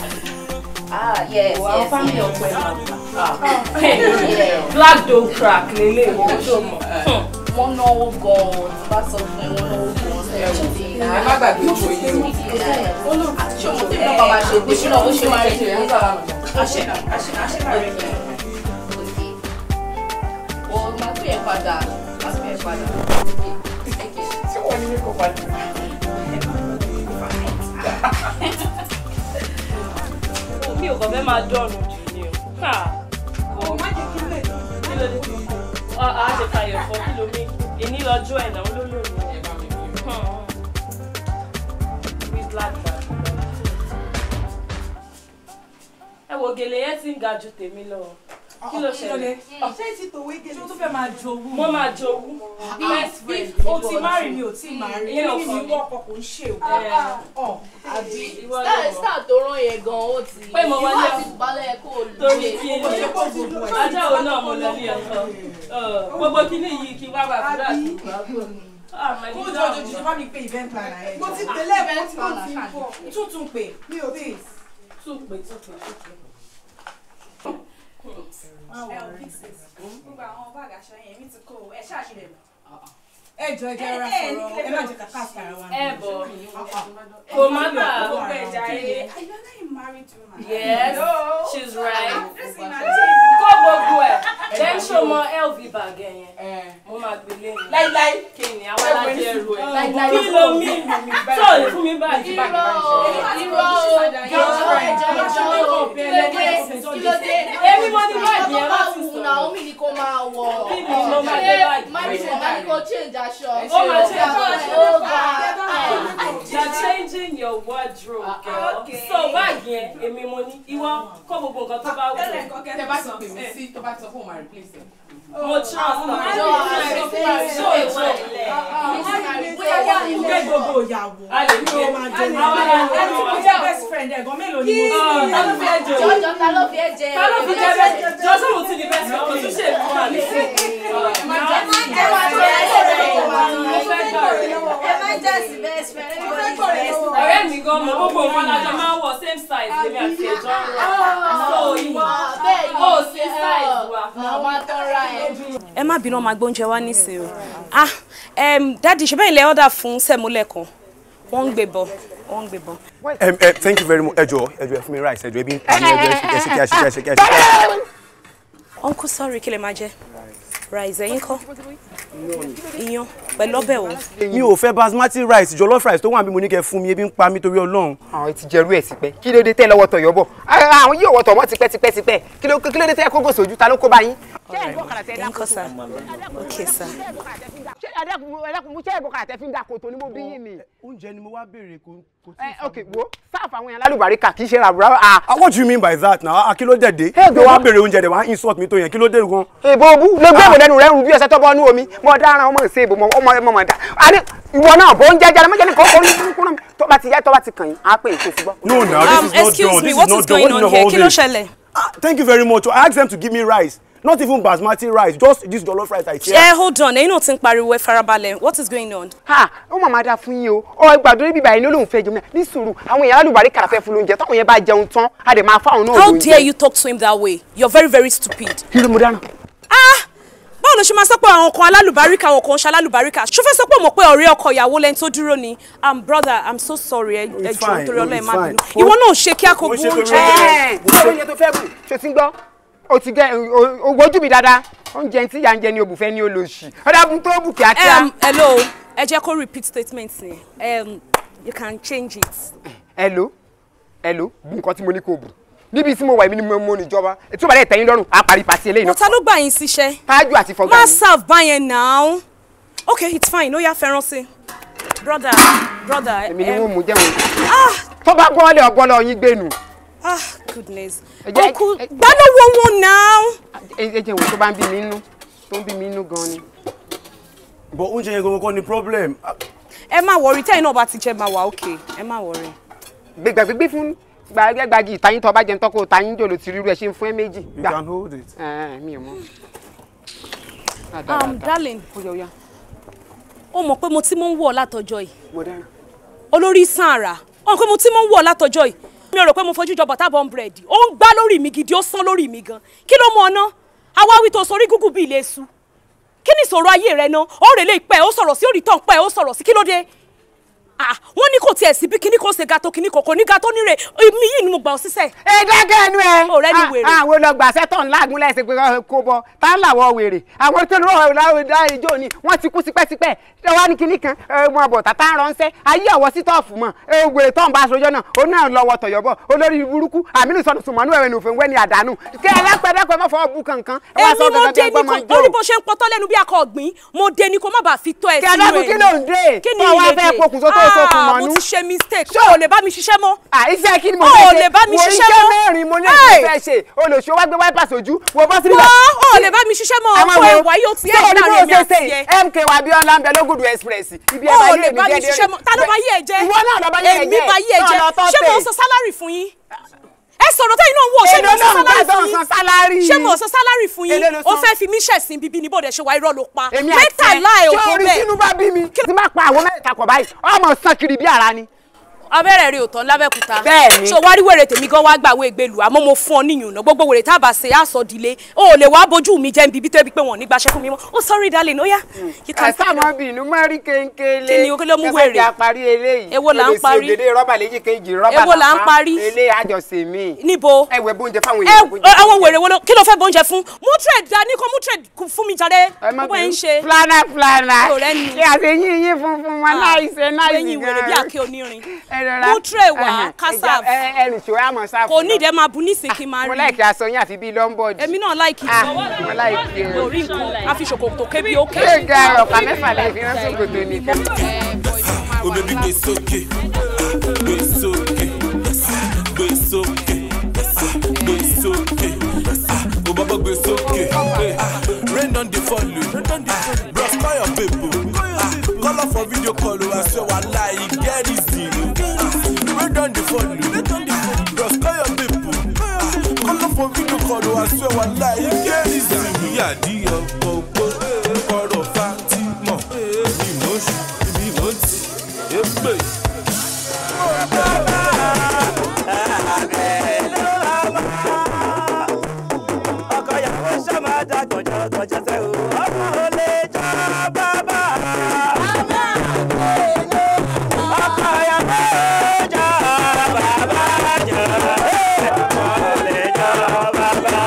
Yes, Wow, family of yeah. Black don't crack, lele. One no gone. Pass off my one no gone. Everything. I'm not going to show you. Show me the mama show. We should know. We should marry you. Ashena. Oh, my father. My father. Thank you. So when you go back. Mi ò kàn fẹ́ máa dọ̀nù jù ni o. Má jẹ́ kí lè kí ló dé. A ṣe fàyọ̀ fọ́ kí ló mi. Èní lọ́jọ́ ẹ̀ náà ló lòun. With black bag. Ẹ wo gèlè yẹn ti ń ga ju tèmi lọ. Kí ló ṣẹlẹ̀? Ṣé ti tòwé gèlè? Ṣé o tún fẹ́ máa jowú? Mo máa jowú. Best friend. O ti marry mi ò tí marry. Ìyẹn Èmi ni ìwọ ọkọ kò ń ṣe o. Àbí Star tó rán yẹn gan ó ti. Pé mo wá lé balẹ̀ kó o lè. torí kí ni ọjọ́ wo náà mo lọ ní ọ̀tọ̀. Gbogbo kíní yìí kí wá bá fúdà sí ìgbàgbọ́. Kó jọjọ jù bá mi pé event planner ẹ̀. Mo ti tẹ̀lé event planner káàkiri. Tuntun pè mi ò tí. Tún pè. Gbogbo àwọn báàgì aṣọ yẹn mi ti kó ẹ ṣáàṣìlẹ̀ lọ. Ẹ jọ ẹ jẹ́ ra sọ̀rọ̀ ẹ má jẹ́ kàkà sára wa. Ẹ bọ̀ kò má bà á. Yes, she's right. Kó gbogbo ẹ̀ then ṣó mọ LV bag yẹn. Mo máa gbé lé ní. Láíláí. Kí ni àwọn alájẹ ẹrù ẹ̀? Kí ló mí? Sọ̀rọ̀ fún mi báyìí. Èmi mo ní báàgì ẹ̀ láti sọ̀rọ̀. Naomi ni kò máa wọ̀. Kí ni mo máa gbé báàgì? Máa ní kò change aṣọ. Oh my God. You're changing your wardrobe, girl. So báàgì yẹn èmi mo ní ìwọ kó gbogbo nǹkan tó bá wù. Tẹ bá ti pè mí sí tó bá ti sọ fún òun máa replace ẹ. Mo trust her. So ìwọ bóyá wà ní ilé gbogbo ìyàwó. A lè gbé máa jẹ ní ẹni mo jẹ́ best friend ẹ̀gbọ́n mélòó ni mo ti. Ta ló fi ẹ jẹ? Jọjọ ta ló fi ẹ jẹ? Ta ló fi jẹ bẹ́ẹ̀? Jọ́sọ̀ mo ti di best friend kò tún ṣe fún wa ní. Ọ̀rẹ́ mi gan mo gbogbo nǹkan lájọ máa ń wọ̀ same size lèmi àti ẹ̀jọ́ ń rà. So ìwọ ó ṣe size wa. Ẹ má bínú máa gbóúnjẹ wá nísìn o. Daddy ṣe bẹ́ẹ̀ ilẹ̀ order fún sẹ́múlẹ̀ kan. Wọ́n ń gbé bọ̀. Thank you very much. Ẹ jọ̀ọ́ fún mi rice. Ẹ jọ̀ọ́ ebi ń pa mí. Ẹ ṣe kí. Uncle, sorry, kí lẹ máa jẹ? rice ẹ̀yin kọ́ iyán pẹ̀lú ọbẹ̀ o. mi ò fẹ́ basmati rice jollof rice tó wà bí mo ní kẹ́ fún mi ebi ń pa mí torí Ọlọ́run. àwọn ti jẹrú ẹ̀ tipẹ́ kí ló dé tẹ́ lọ́wọ́ tọ̀yọ́ bọ̀ àwọn yóò wọ́ tọ̀mọ́ tipẹ́ kí ló dé tẹ́ kókò sójú ta ló kó bá yín. ẹ̀yin kọ́ sá ok sá. ṣé ẹ̀dẹ́kun mú ṣé ìbọ̀kà tẹ́ fi ń da kòtò ní mo bí yín ni. oúnjẹ ni mo wá béèrè kò ok wo sáàfù àwọn èèyàn lálùbáríkà kì í ṣe ràbúrà. what do you mean by that now akílódé dé ló wá béèrè oúnjẹ dẹ̀ wá insult mi tó yẹn kílódé gan. èbó bú ló gbé ìbò lẹ́nu rẹ̀ ń rú bí ọṣẹ tó bọ́ ní omi mo dára ọmọ ìṣe ìbò ọmọ mọ̀ dá ìwọ náà bó ń jẹjẹrẹ mọ́jẹ́ ní kókó ní kúrò tó bá ti yá tó bá ti kàn yín á pè é kó gbọ́. no now this is not excuse done me, what is going on here? Kí ló ṣẹlẹ̀? Thank you very much. I asked them to give me rice. Not even basmati rice, just this jollof rice I share. Hold on. Ẹ̀yin náà ti ń pariwo ẹ farabalẹ̀. What is going on? Ó máa dáa fún yín o. Ọ gbàdúrà bíbá yín ló lóun fẹ́ jẹun náà. Ní sùúrù, àwọn èèyàn alálùbáríkà fẹ́ fún lóúnjẹ. Táwọn yẹn bá jẹun tán, a dẹ̀ máa fáwọn náà lóúnjẹ. How dare you talk to him that way? You're very, very stupid. Kí ló mo dáná? Báwo ló ṣe máa sọ pé àwọn kan alálùbáríkà àwọn kan ṣalálùbáríkà? Ṣó fẹ́ sọ pé mo pé ọ̀rẹ́ ọkọ ìyàwó lẹ́ni tó dúró ni? Brother, I'm so sorry. Ẹ jọ̀ọ́ nítorí Ọlọ́run má bínú. Ìwọ náà ṣe kí a kò gbó oúnjẹ. Oúnjẹ tó fẹ́ bù, ṣe ti ń gbọ́. O ti gẹ ojú mi dáadáa. Oúnjẹ tí ìyá ń jẹ ni òbúfẹ́ ní olóṣì. Ọ̀dà bù tó bù kíákíá. Hello, ẹ jẹ́ kó repeat statement ni. You can change it. Hello, bù nǹkan tí mo ní kó bù. Níbi tí mo wà èmi ni mo níjọba tí ó bá dẹ̀ tẹ́yìn lọ́rùn á parí pàṣẹ eléyìí náà. Mo ta ló gbà yín síṣẹ́. Tájú àti fọgá má serve báyẹn now. Okay, it's fine ó yá fẹ́ràn sí. Brother. èmi ni wọ́n mú jẹun. tó bá gbọ́ lé ọgbọ́n lọ yín gbénu. Goodness. Uncle gbádùn wọn now. ẹ jẹ́ wo tó bá ń bí mi nínú tó ń bí mi nínú gan ni. But oúnjẹ yẹn gangan ni problem. Ẹ má worry tẹ́yìn náà bá ti jẹ máa wà okay ẹ má worry. gbẹgbẹ fún gbàgbàgì ìtayín tó bá jẹun tó kó tayín jòló ti rírú ẹ ṣe ń fún ẹ méjì. You can hold it. Mi ò mọ̀. Darling. Ó mọ̀ pé mo ti mọ̀ ń wọ̀ látọjọ́ yìí. Mo dára. Olórí sànra. Ó mọ̀ pé mo ti mọ̀ ń wọ̀ látọjọ́ yìí. Mi ò rò pé mo fojú jọ butter bun bread. Ó ń gbá lórí mi gidi, ó sán lórí mi gan. Kí ló mọ̀ ọ̀nà? Àwa wí tó sórí gúgú bí ilé su. Kí ni ìṣòro ayé rẹ náà? Ó rè lè pẹ́, ó sọ̀rọ̀ sí orí tán pẹ́, ó sọ̀rọ̀ sí kí ló dé? Wọ́n ní kò tiẹ̀ sí bí kíní kò ṣe gato kíní kòkó ní gato níre mi yìí ni mo gbà ọ síṣẹ́. Dákẹ́ ẹnu ẹ. Ọ̀rẹ́ ni wèrè. Àwọn olọgbà sẹ́tọ̀ ńlá àgúnlẹ̀ ẹ̀sìn pé kó bọ tá ń làwọ̀ wèrè. Àwọn tó lọ́wọ́ láwùjọ ìjọ ni wọ́n ti kú tipẹ́tipẹ́. Wá ní kíní kan wọn bọ̀ tàtà ń ránṣẹ́. Ayé ọ̀wọ́ sítọ́ọ̀fù mọ̀. Wèrè tó ń bá aṣojọ́ náà ó náà lọ́wọ́ tọ̀yọ̀bọ̀. Olórí burúkú Àmínú sọ̀nù sùnmọ́nú ẹ̀rẹ̀ ní òfin wẹ́ni àdánù. Kẹ́ ẹlẹ́pẹ̀ẹ́dẹ́pẹ́ mọ́ fọwọ́ bú kankan. Èmi mo dé ní kò orí bó ṣe ń pọtọ́ lẹ́nu bí akọ ọ̀gbìn. Mo dé ní kò má bàa fi tọ́ ẹ sínú ẹ̀. Kẹ́lẹ́kùn kí ló ń dé? Kí ni wọ́n wá fẹ́ pokùnso tó sókun mọ́nú. Mo ti ṣe mistake. Ṣé o lè bá mi ṣiṣẹ́ mọ́? Iṣẹ́ kí ni mo fẹ́ ṣe? O lè bá mi ṣiṣẹ́ mọ́. Mo iṣẹ́ mẹ́rin mo ní èyí fẹ́ ṣe. Olùṣọ́ wá gbé wáìpà sójú. Wo bọ́ síbí. O lè bá mi ṣiṣẹ́ mọ́. Ọkọ ẹ̀wà yóò ti ẹ̀ láàrin mi àti ẹ̀. MK wa Abíọ́lá ń bẹ lógùdù express. Ibi ẹ̀ O lè bá mi ṣiṣẹ́ mọ́. Ta ló bá yí ẹ jẹ́? Ìwọ náà lọ bá yí ẹ jẹ́. Èmi bá yí ẹ jẹ́. Ṣé mo sọ sálárì fún yín? Ẹ sọ̀rọ̀ tẹ́yìn náà wò ṣé mo sọ sálárì fún yín? Ṣé mo sọ sálárì fún yín? O fẹ́ fi mí ṣẹ̀sìn bíbí ni bóde ṣe wá irọ́ ló pa. Mẹ́ta láì ò tó bẹ́ẹ̀. Ṣé orí sínú bá bí mi? Tí máa pa àwọn mẹ́ta kọ̀ báyìí, ọmọ sàn kiri bí ara ni. Abẹ́rẹ́ rẹ̀ ò tán lábẹ́kúta. Bẹ́ẹ̀ni. So wá rí wèrè tèmi gan wá gbàwé ìgbèlú àmọ́ mo fún ọ níyùn náà gbogbo wèrè tá a bá ṣe á sọ dílé o ò lè wá bójú mi jẹ́ níbi tó ẹbí pé wọ́n ní gbaṣẹ́ fún mi mọ́. Oh sorry darling ó yá. Ẹ̀sà mọ́ bínú mọ́ rí kéńkéle. Kí ni o kí ló mú wèrè? Kẹsàn-án parí eléyìí. Èwo là ń parí? Èdè rọ́bà léjì kejì rọ́bà Èwo là ń parí? Ilé àjọṣe mi. Níbo? Ẹ̀wẹ̀ bóúnjẹ fáwọn èèyàn. Àwọn wèrè wo kí ló fẹ́ bóúnjẹ fún? Mú trade dání kó mú trade fún mi jáde. Bó ń ṣe. Flana. Kí àṣeyín yín funfun wọn láìsẹ̀ náà yìí gan. Lẹ́yìn wèrè bí àké onírin. Mú trade wá kásá. Ẹnì ṣòwò àmọ́ sáà fún kò ní ìdẹ́ máa bu nísìnyí kí n máa rí. mo láìkí aṣọ yín àfi bíi lọ́ńbọ̀dì. èmi náà láìkí ìṣòwò. mo láìkí ẹ. orí nǹkan a fi ṣòkòtò kébí ó kébi. ṣé ga ọ̀pá mẹ́fà lè fi rán ṣòkòtò ní. o bèbí gbé sókè gbé sókè gbé sókè gbé sókè o bàbá gbé sókè rain don dey fall o bros call your people call up for video call o I swear wallahi get easy o rain don dey fall o bros call your people call up for video call o I swear wallahi get easy o yàdí ọkọ̀ ògbó ọ̀rọ̀ Fatima ìmọ̀ṣù ìmọ̀tì èpè. ọkọ yàwó sọ́mọ́dá gànjọ́ sẹ́ o ọmọ ò lè jọ bàbá. ọkọ yàwó jọ bàbá jọ ọmọ ò lè jọ bàbá.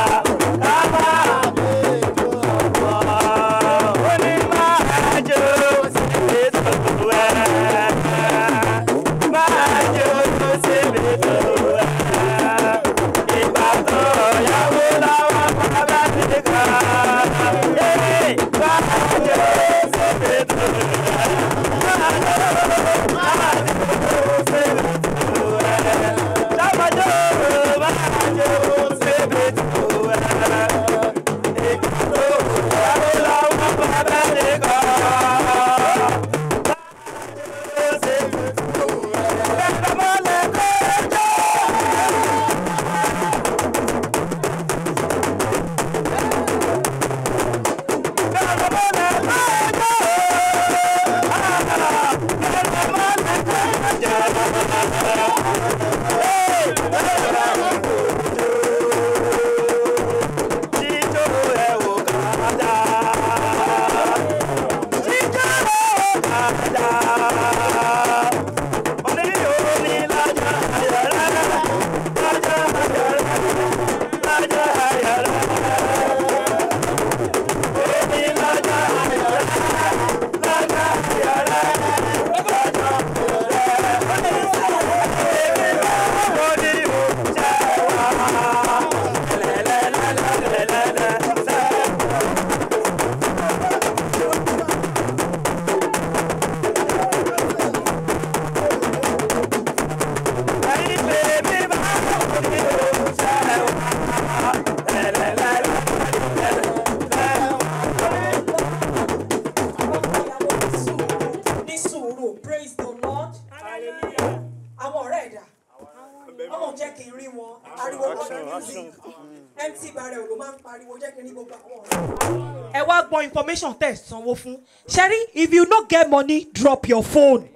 Information test sanwó fún. Sherry, if you not get money, drop your phone.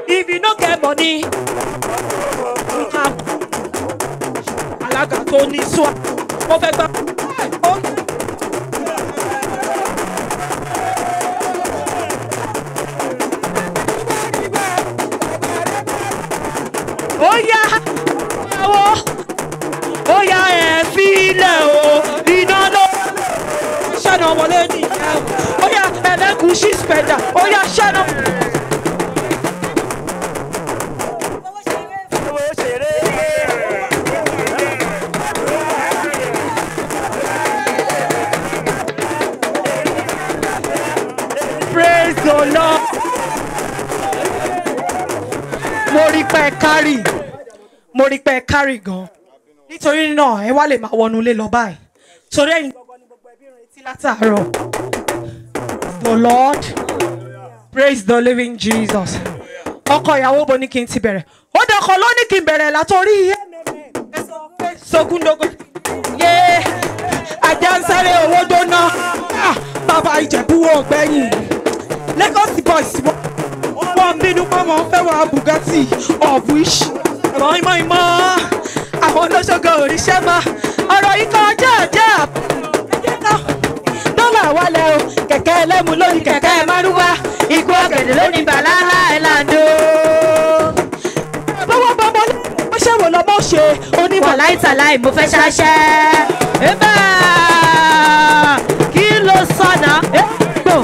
If you not get money, Alaga tó ní sọ. Mo fẹ́ gbà. Oya ẹ filẹ̀ o, iná ló ṣáná wọlé ní ẹ̀. Oya ẹlẹ́gùn ṣí spẹ̀dà, oya ṣáná. Praise the Lord. Mo rí pé kárì gan. Nítorí náà ẹ wá lè máa wọnú ilé lọ báyìí. Torí ẹ̀yin gbogbo ni gbogbo ẹbí rẹ̀ tí látàárọ̀. The Lord, praise the living Jesus. Ọkọ ìyàwó bo ní kí n ti bẹ̀rẹ̀. Ó dọ̀kọ̀ ló ní kí n bẹ̀rẹ̀ látòrí Sogundogo. Yé ajá ń sáré owó dóná. Bàbá Ìjẹ̀bú ọ̀gbẹ́yìn. Lagos boys wọ́n bínú pé wọ́n fẹ́ wá Bugatti of which ìmọ̀ àwọn olóṣogbo òrìṣẹ́ máa ọ̀rọ̀ yìí kọjá ẹ̀jẹ̀ dọ́là wálẹ̀ o kẹ̀kẹ́ ẹlẹ́mu lónìí kẹ̀kẹ́ márúwá ikú ọ̀gẹ̀dẹ̀ lónìí bàláhà ẹ̀làndó. bọ́wọ́ bọ́bọ́ ló ṣe wò lọ́mọ́ ṣe onímọ̀ láìtàláì mo fẹ́ ṣáṣẹ́. ẹ̀bà kí ló sọ̀nà gbò.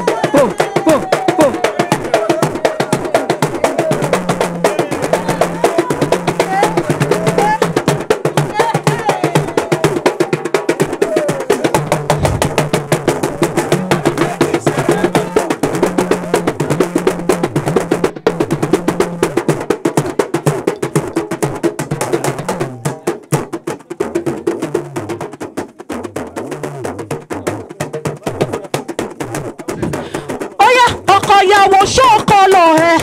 ìyàwó ṣókọlọ rẹ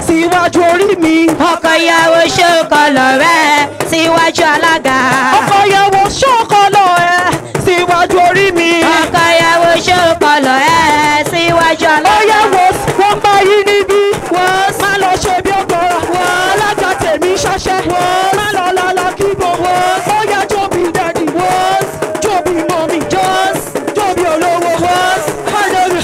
síwájú orí mi. ọkọ ìyàwó ṣókọlọ rẹ síwájú alága. ọkọ ìyàwó ṣókọlọ rẹ síwájú orí mi. ọkọ ìyàwó ṣókọlọ rẹ síwájú alága. ọyàwó wọn bá yí níbí. wọ́n má lọ ṣe bí ọgbọ́n. wọ́n alága tèmi ṣaṣẹ́. wọ́n má lọ lọ́lọ́ kíbo. wọ́n ó yá jóbi dẹ́dì. wọ́n jóbi mọ́mí. jóbi olówó. wọ́n má lọ rí.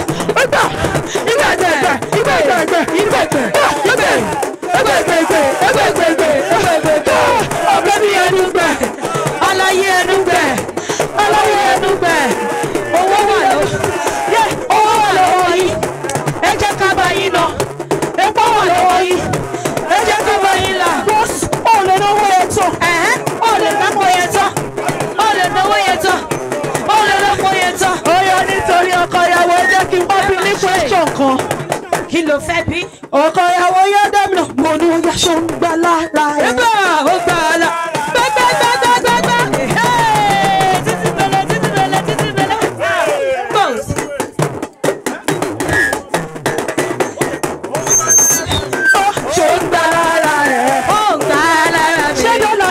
tán. Ó yọ nítorí ọkọ ìyàwó jẹ́ kí n wá bí ní question kan. Kí ló fẹ́ bí? Ọkọ ìyàwó yóò dẹ́mi lọ. Mo ní oya ṣó ń gbà lára ẹ̀. Ẹgbẹ́ ó gbà á la. Gbẹ́gbẹ́gbẹ́gbẹ́gbẹ́. Títí bẹ̀lẹ̀ títí bẹ̀lẹ̀ títí bẹ̀lẹ̀. Boss. Ṣó ń gbà lára ẹ̀. Ó ń gbà lára mi. Ṣé dọ́là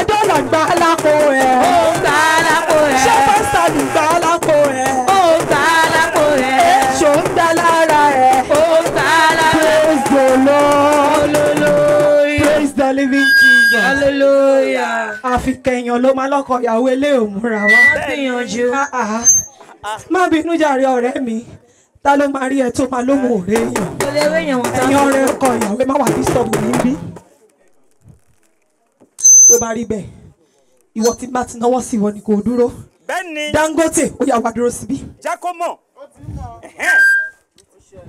gbà lápò ẹ̀? Ó ń gbà lápò ẹ̀. Ṣé pásítọ̀ gbà lápò ẹ̀? Ó ń gbà lápò ẹ̀. Ṣó ń gbà lára ẹ̀? Ó ń gbà lára ẹ̀. Praise the Lord. Hallelujah. Praise the living Jesus. Hallelujah. Àfikẹ̀yàn ló máa lọ́kọ̀ ìyàwó ilé òmùra wa. Má gbìyànjú. Má bínú jàre ọ̀rẹ́ mi. Ta ló máa rí ẹ tó máa lóhùn òré èèyàn? Kò lè rí èèyàn wọn tán. Ẹ̀yin ọ̀rẹ́ ọkọ ìyàwó má wà disturb níbí. Tó bá rí bẹ́ẹ̀, ìwọ tí bá ti náwó sí ìwọ ni kò dúró. Bẹ́ẹ̀ni. Dangote ó yá wá dúró síbí. Jẹ́ kó mọ̀.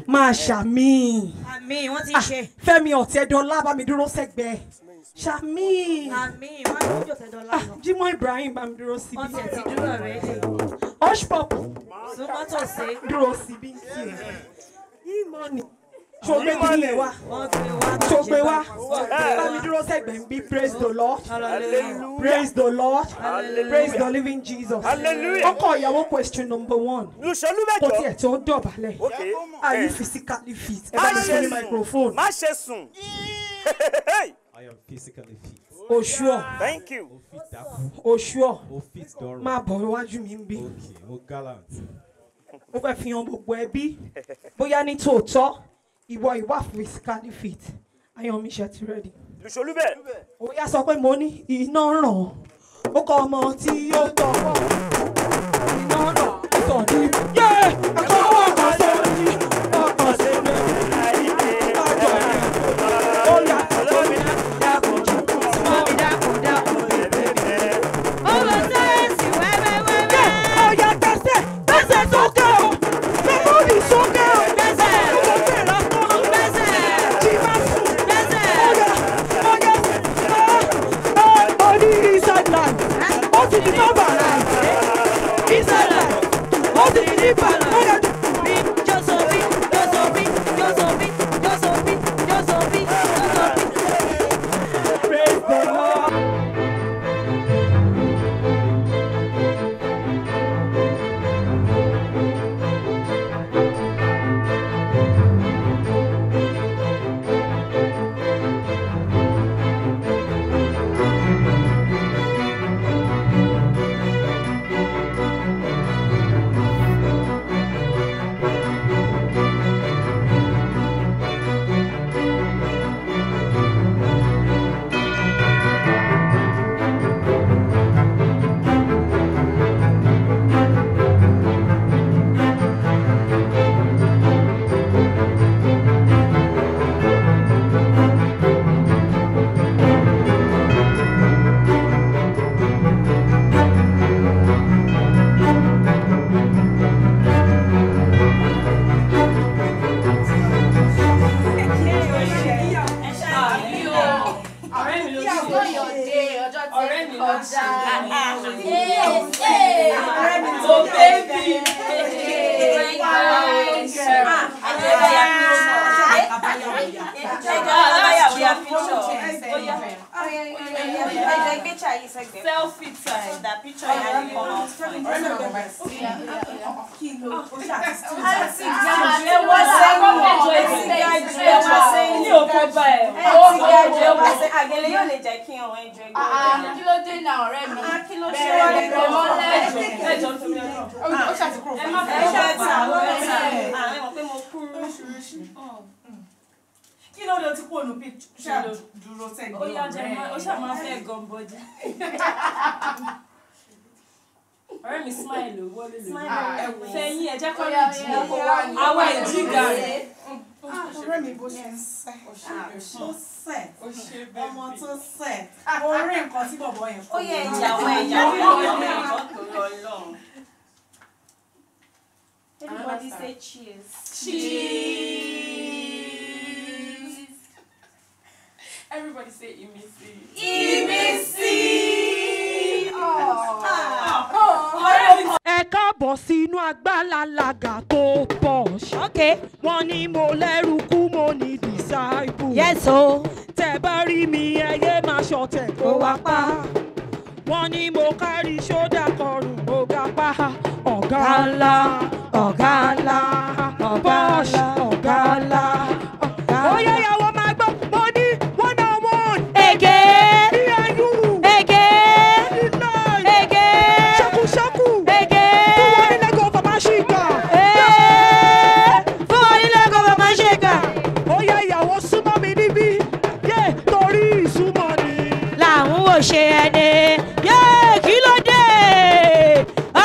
Máa ṣàmì. Àmì wọ́n ti ṣe. Fẹ́mi Ọ̀tẹ́dọ́lá bá mi dúró sẹ́gbẹ̀ẹ́. Ṣàmì. Àmì wọ́n á lójú Ọ̀tẹ́dọ́lá lọ. Jimoh Ibrahim bá mi dúró síbí. Wọ́n ti dúró rẹ̀ dé. Hush pop. Sọ́mọ́tò ṣe. Dúró síbí ń kí ẹ. Ìmọ̀ni. Ṣògbé kí ni ẹ wá? Ṣògbé wá. Bá mi dúró sẹ́gbẹ̀ẹ́ ń bí. Praise the Lord. Hallelujah. Praise the Lord. Hallelujah. Praise the living Jesus. Hallelujah. Ọkọ ìyàwó question number 1. Kò tiẹ̀ tó dọ̀bálẹ̀. Are you physically fit? Ẹ bá mi sọ ní microphone. Má ṣe sùn. I am physically fit. O sure. Thank you. O sure. O fit dọrùn. Máa bọ̀ iwájú mi ń bí. Okay, mo gallant. Mo fẹ́ fi hàn gbogbo ẹbí. Bóyá ní tòótọ́, ìwọ ìwà physically fit. Ayọ̀mí ṣe ti ready. Lùṣolúbẹ̀. Ó yá sọ pé mo ní iná ràn. Ó kọ ọmọ tí yóò tọwọ́. Iná ràn. Sọ ní. Yé! Ẹ̀kọ́ ọwọ́ kan sọ ní. Ọkàn sí mi. Ọjọ́ rẹ̀. Ó yá. Olómi dákun jù. Olómi dákun dákun. Ọmọ sáyẹ́nsì wẹ́wẹ́wẹ́wẹ́. Ó yá tẹ̀sẹ̀. Tẹ̀sẹ̀ sókè o. Mẹ́mọ́rì sókè o. Tẹ̀sẹ̀. Ó fẹ́ lọ́kọ́. Tẹ̀sẹ̀. Jí máa sùn. Tẹ̀sẹ̀. Body inside line. What did the number line? Inside line. What did the number line? Josobi, Josobi, Josobi, Josobi, Josobi, Josobi. Praise the Lord. Ọ̀rẹ́ mi smile o wọlé lè fẹ̀yìn ẹ jẹ́ kó rí ìdí àwa ìdí gàrí. Ọ̀rẹ́ mi bó ṣe ń sẹ́ ọmọ tó sẹ́ orí nǹkan tí bọ̀bọ̀ yẹn kọ́. Ó yẹ ìjàwọ̀ Everybody say cheers. Cheers. Everybody say imisi. Imisi. Ẹ káàbọ̀. bọ̀ sínú àgbàlalaga tó posh. Wọ́n ní mo lẹ́rù kú mo ní disciple. Yes o. Tẹ́ bá rí mi ẹyẹ máa ṣọ̀tẹ̀ kó wá pa. Wọ́n ní mo kárí ṣódà kọrùn mo ga pa. Ọ̀gá ńlá, ọ̀gá ńlá, posh, ọ̀gá ńlá. Ó yẹ ìyàwó máa gbọ́, mo ní 101. Ege. Ege. Ege. Ṣakúṣakú. Ege. Fún wọn ní lẹ́gọ̀ ọ̀fọ̀ máa ṣì gbà. Fún wọn ní lẹ́gọ̀ ọ̀fọ̀ máa ṣì gbà. Ó yẹ ìyàwó súnmọ́ mi níbí. Yé torí ìsúnmọ́ ni. Làwọn ò ṣe ẹni. Yé kí ló dé?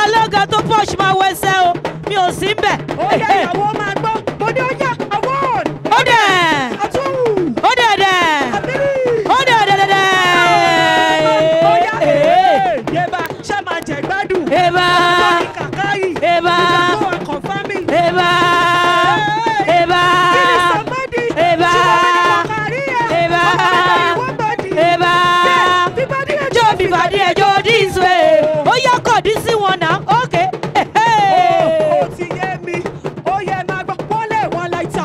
Alága tó pọ̀ṣù máa wẹsẹ̀ o. Mi ò sí bẹ̀. Ó yẹ ìyàwó máa gbọ́. Mo ní ó yá àwọn. Ó dẹ̀. Àtúwù. Ó dẹ̀ dẹ̀. Ó dẹ̀ dẹ̀ dẹ̀ dẹ̀. Ó yá yéba ṣé máa jẹ gbádùn. Eba. Sọ́ni kàkáyì. Eba. Ìjọba wa kọ̀nfámì. Eba. Eba. Kí ni sọ́mọ́dì? Eba. Eba. Eba. Jó bí bàdí ẹ̀ jó this way. Ó yá kọ̀dí sí wọn náà. Okay. Ó ti yé mi. Ó yẹ máa gbọ́. Wọ́n lè wá láìta.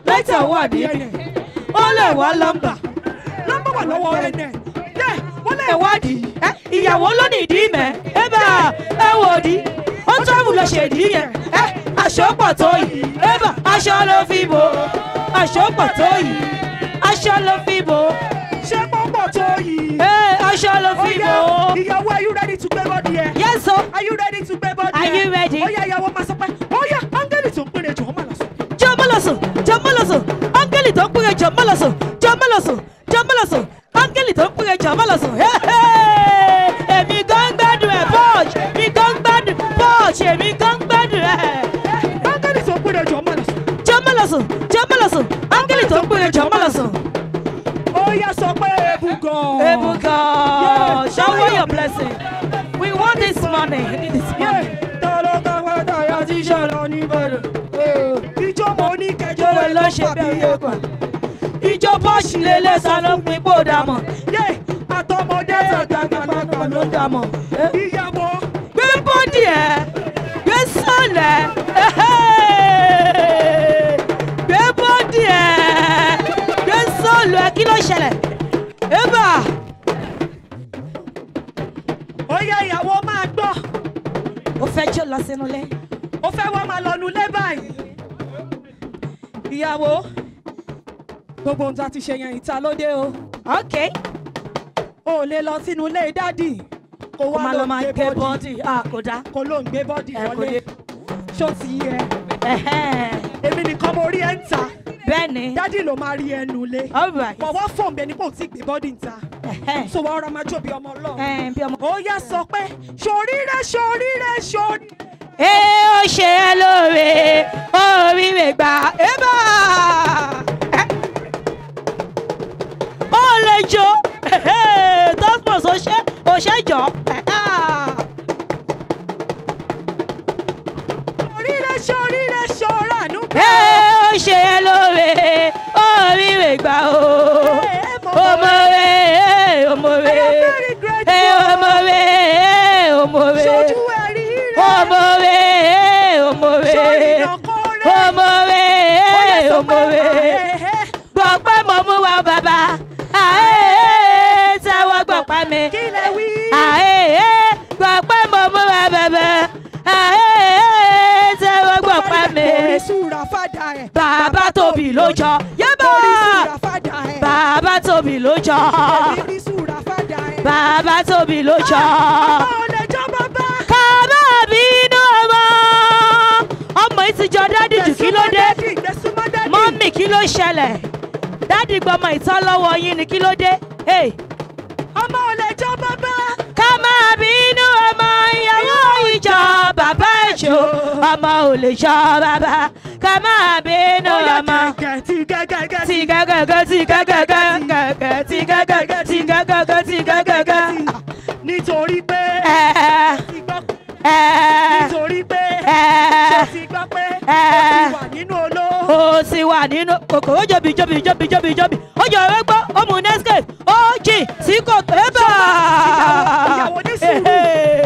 Láìta wà ní ẹ̀yẹ̀. Ó lè wá lọ́mbà. Lọ́mbà wà lọ́wọ́ ẹ̀nẹ̀. Wọ́n lè wádìí. Ìyàwó ló ní ìdí mẹ́. Eba ẹ wò di. Ó tọ́wù lọ ṣèdí yẹn. Aṣọ pọ̀ tó yìí. Eba aṣọ ló fi bò. Aṣọ pọ̀ tó yìí. Aṣọ ló fi bò. Ṣé pọ́pọ̀ tó yìí? Aṣọ ló fi bò. Ìyàwó, are you ready to gbé bọ́dì ẹ? Yes o. Are you ready to gbé bọ́dì ẹ? Are you ready? Ó yá ìyàwó máa sọ pé ó yá áńgẹ́lì tó ń pèrè jọ̀ọ́ máa lọ sùn. Jọ̀ọ́ máa lọ sùn. Jọ̀ọ́ máa lọ sùn. Áńgẹ́lì tó ń pèrè jọ̀ọ́ máa lọ sùn. Jọ̀ọ́ máa lọ sùn. Jọ̀ọ́ máa lọ sùn. Áńgẹ́lì tó ń pèrè jọ̀ọ́ máa lọ sùn. Èmi gan gbádùn ẹ̀ Posh. Mi gan gbádùn Posh. Èmi gan gbádùn ẹ̀. Áńgẹ́lì tó ń pèrè jọ̀ọ́ máa lọ sùn. Jọ̀ọ́ máa lọ sùn. Jọ̀ọ́ máa lọ sùn. Áńgẹ́lì tó ń pèrè jọ̀ọ́ máa lọ sùn. Ó yá sọ pé ebugan. Ebugan. Shower your blessing. We want this money. We need this money. Ìjọ mo ní kẹjọ Ìjọ ló ṣe bí ẹ̀kọ́. Ìjọ Posh lélẹ̀ sánú pín kó dàmọ̀. Àtọmọdé àtàgbàgbà ló dàmọ̀. Ìyàwó. Gbé bọ́dì ẹ̀. Gbé sọ̀lẹ̀. Gbé bọ́dì ẹ̀. Gbé sọ̀lù ẹ̀ kí ló ṣẹlẹ̀? Eba. Ó yá ìyàwó máa gbọ́. Ó fẹ́ jó lọ sínú ilé. Ó fẹ́ wá máa lọ nulẹ̀ báyìí. Ìyàwó. Gbogbo ohun tá a ti ṣe yẹn ìta lóde o. Okay. O lè lọ sínú ilé dádì. Kó wá lọ máa gbé bọ́dì. Kò dá. Kó ló ń gbé bọ́dì wọlé. Ṣó ti yẹ? Èmi nìkan mo rí ẹ̀ ń ta. Bẹ́ẹ̀ni. Dádì ló máa rí ẹnu ilé. Bọ̀ wá fọ̀n bẹ́ẹ̀ ni kò tí ì gbé bọ́dì ń ta. So wá ọ̀rọ̀ máa jó bí ọmọ Ọlọ́run. Ó yá sọ pé ṣoríire ṣoríire ṣoríire. Ó ṣe é lóore, oríire gbà. Eba. Ó lè jó. Tọ́smọ̀s ó ṣe jọ. Ṣoríire ṣoríire ṣoránú. Ó ṣe é lóore, oríire gbà o. Òmòwe, òmòwe. Òmòwe, òmòwe. Òmòwe, òmòwe. Òmòwe, òmòwe. Gbọ̀pẹ́ mo mú wa bàbá. Tẹ́wọ́ gbọ̀pẹ́ mi. Gbọ̀pẹ́ mo mú wa bàbá. Tẹ́wọ́ gbọ̀pẹ́ mi. Bàbá tóbi ló jọ. Bàbá tóbi ló jọ. Bàbá tóbi ló jọ. Kàbá bínú ọmọ. Ọmọ yìí ti jọ dádì jù kí ló dé? Mọ́mì kí ló ṣẹlẹ̀? Dádì gbọmọ ìtàn lọ́wọ́ yín ni kí ló dé? Ọmọ ò lè jọ bàbá. Ká máa bínú ọmọ ìyàwó ìjọ bàbá ẹ̀jọ̀. Ọmọ ò lè jọ bàbá. Ká máa bínú ọmọ. Ti gẹ́gẹ́gẹ́. Ti gẹ́gẹ́gẹ́. Ti gẹ́gẹ́gẹ́. Ti gẹ́gẹ́gẹ́. Ti gẹ́gẹ́gẹ́. Ti gẹ́gẹ́gẹ́. Nítorí pé. Nítorí pé. Ṣé ti gbọ́ pé. Ó ti wà nínú oló. Ó ti wà nínú kòkòrò jọ̀bì. Ó jọ ẹ̀rọ gbọ́, ó mú Nescafe, ó jì sí kòtò ẹ̀bà. Ìyàwó ní sùúrù.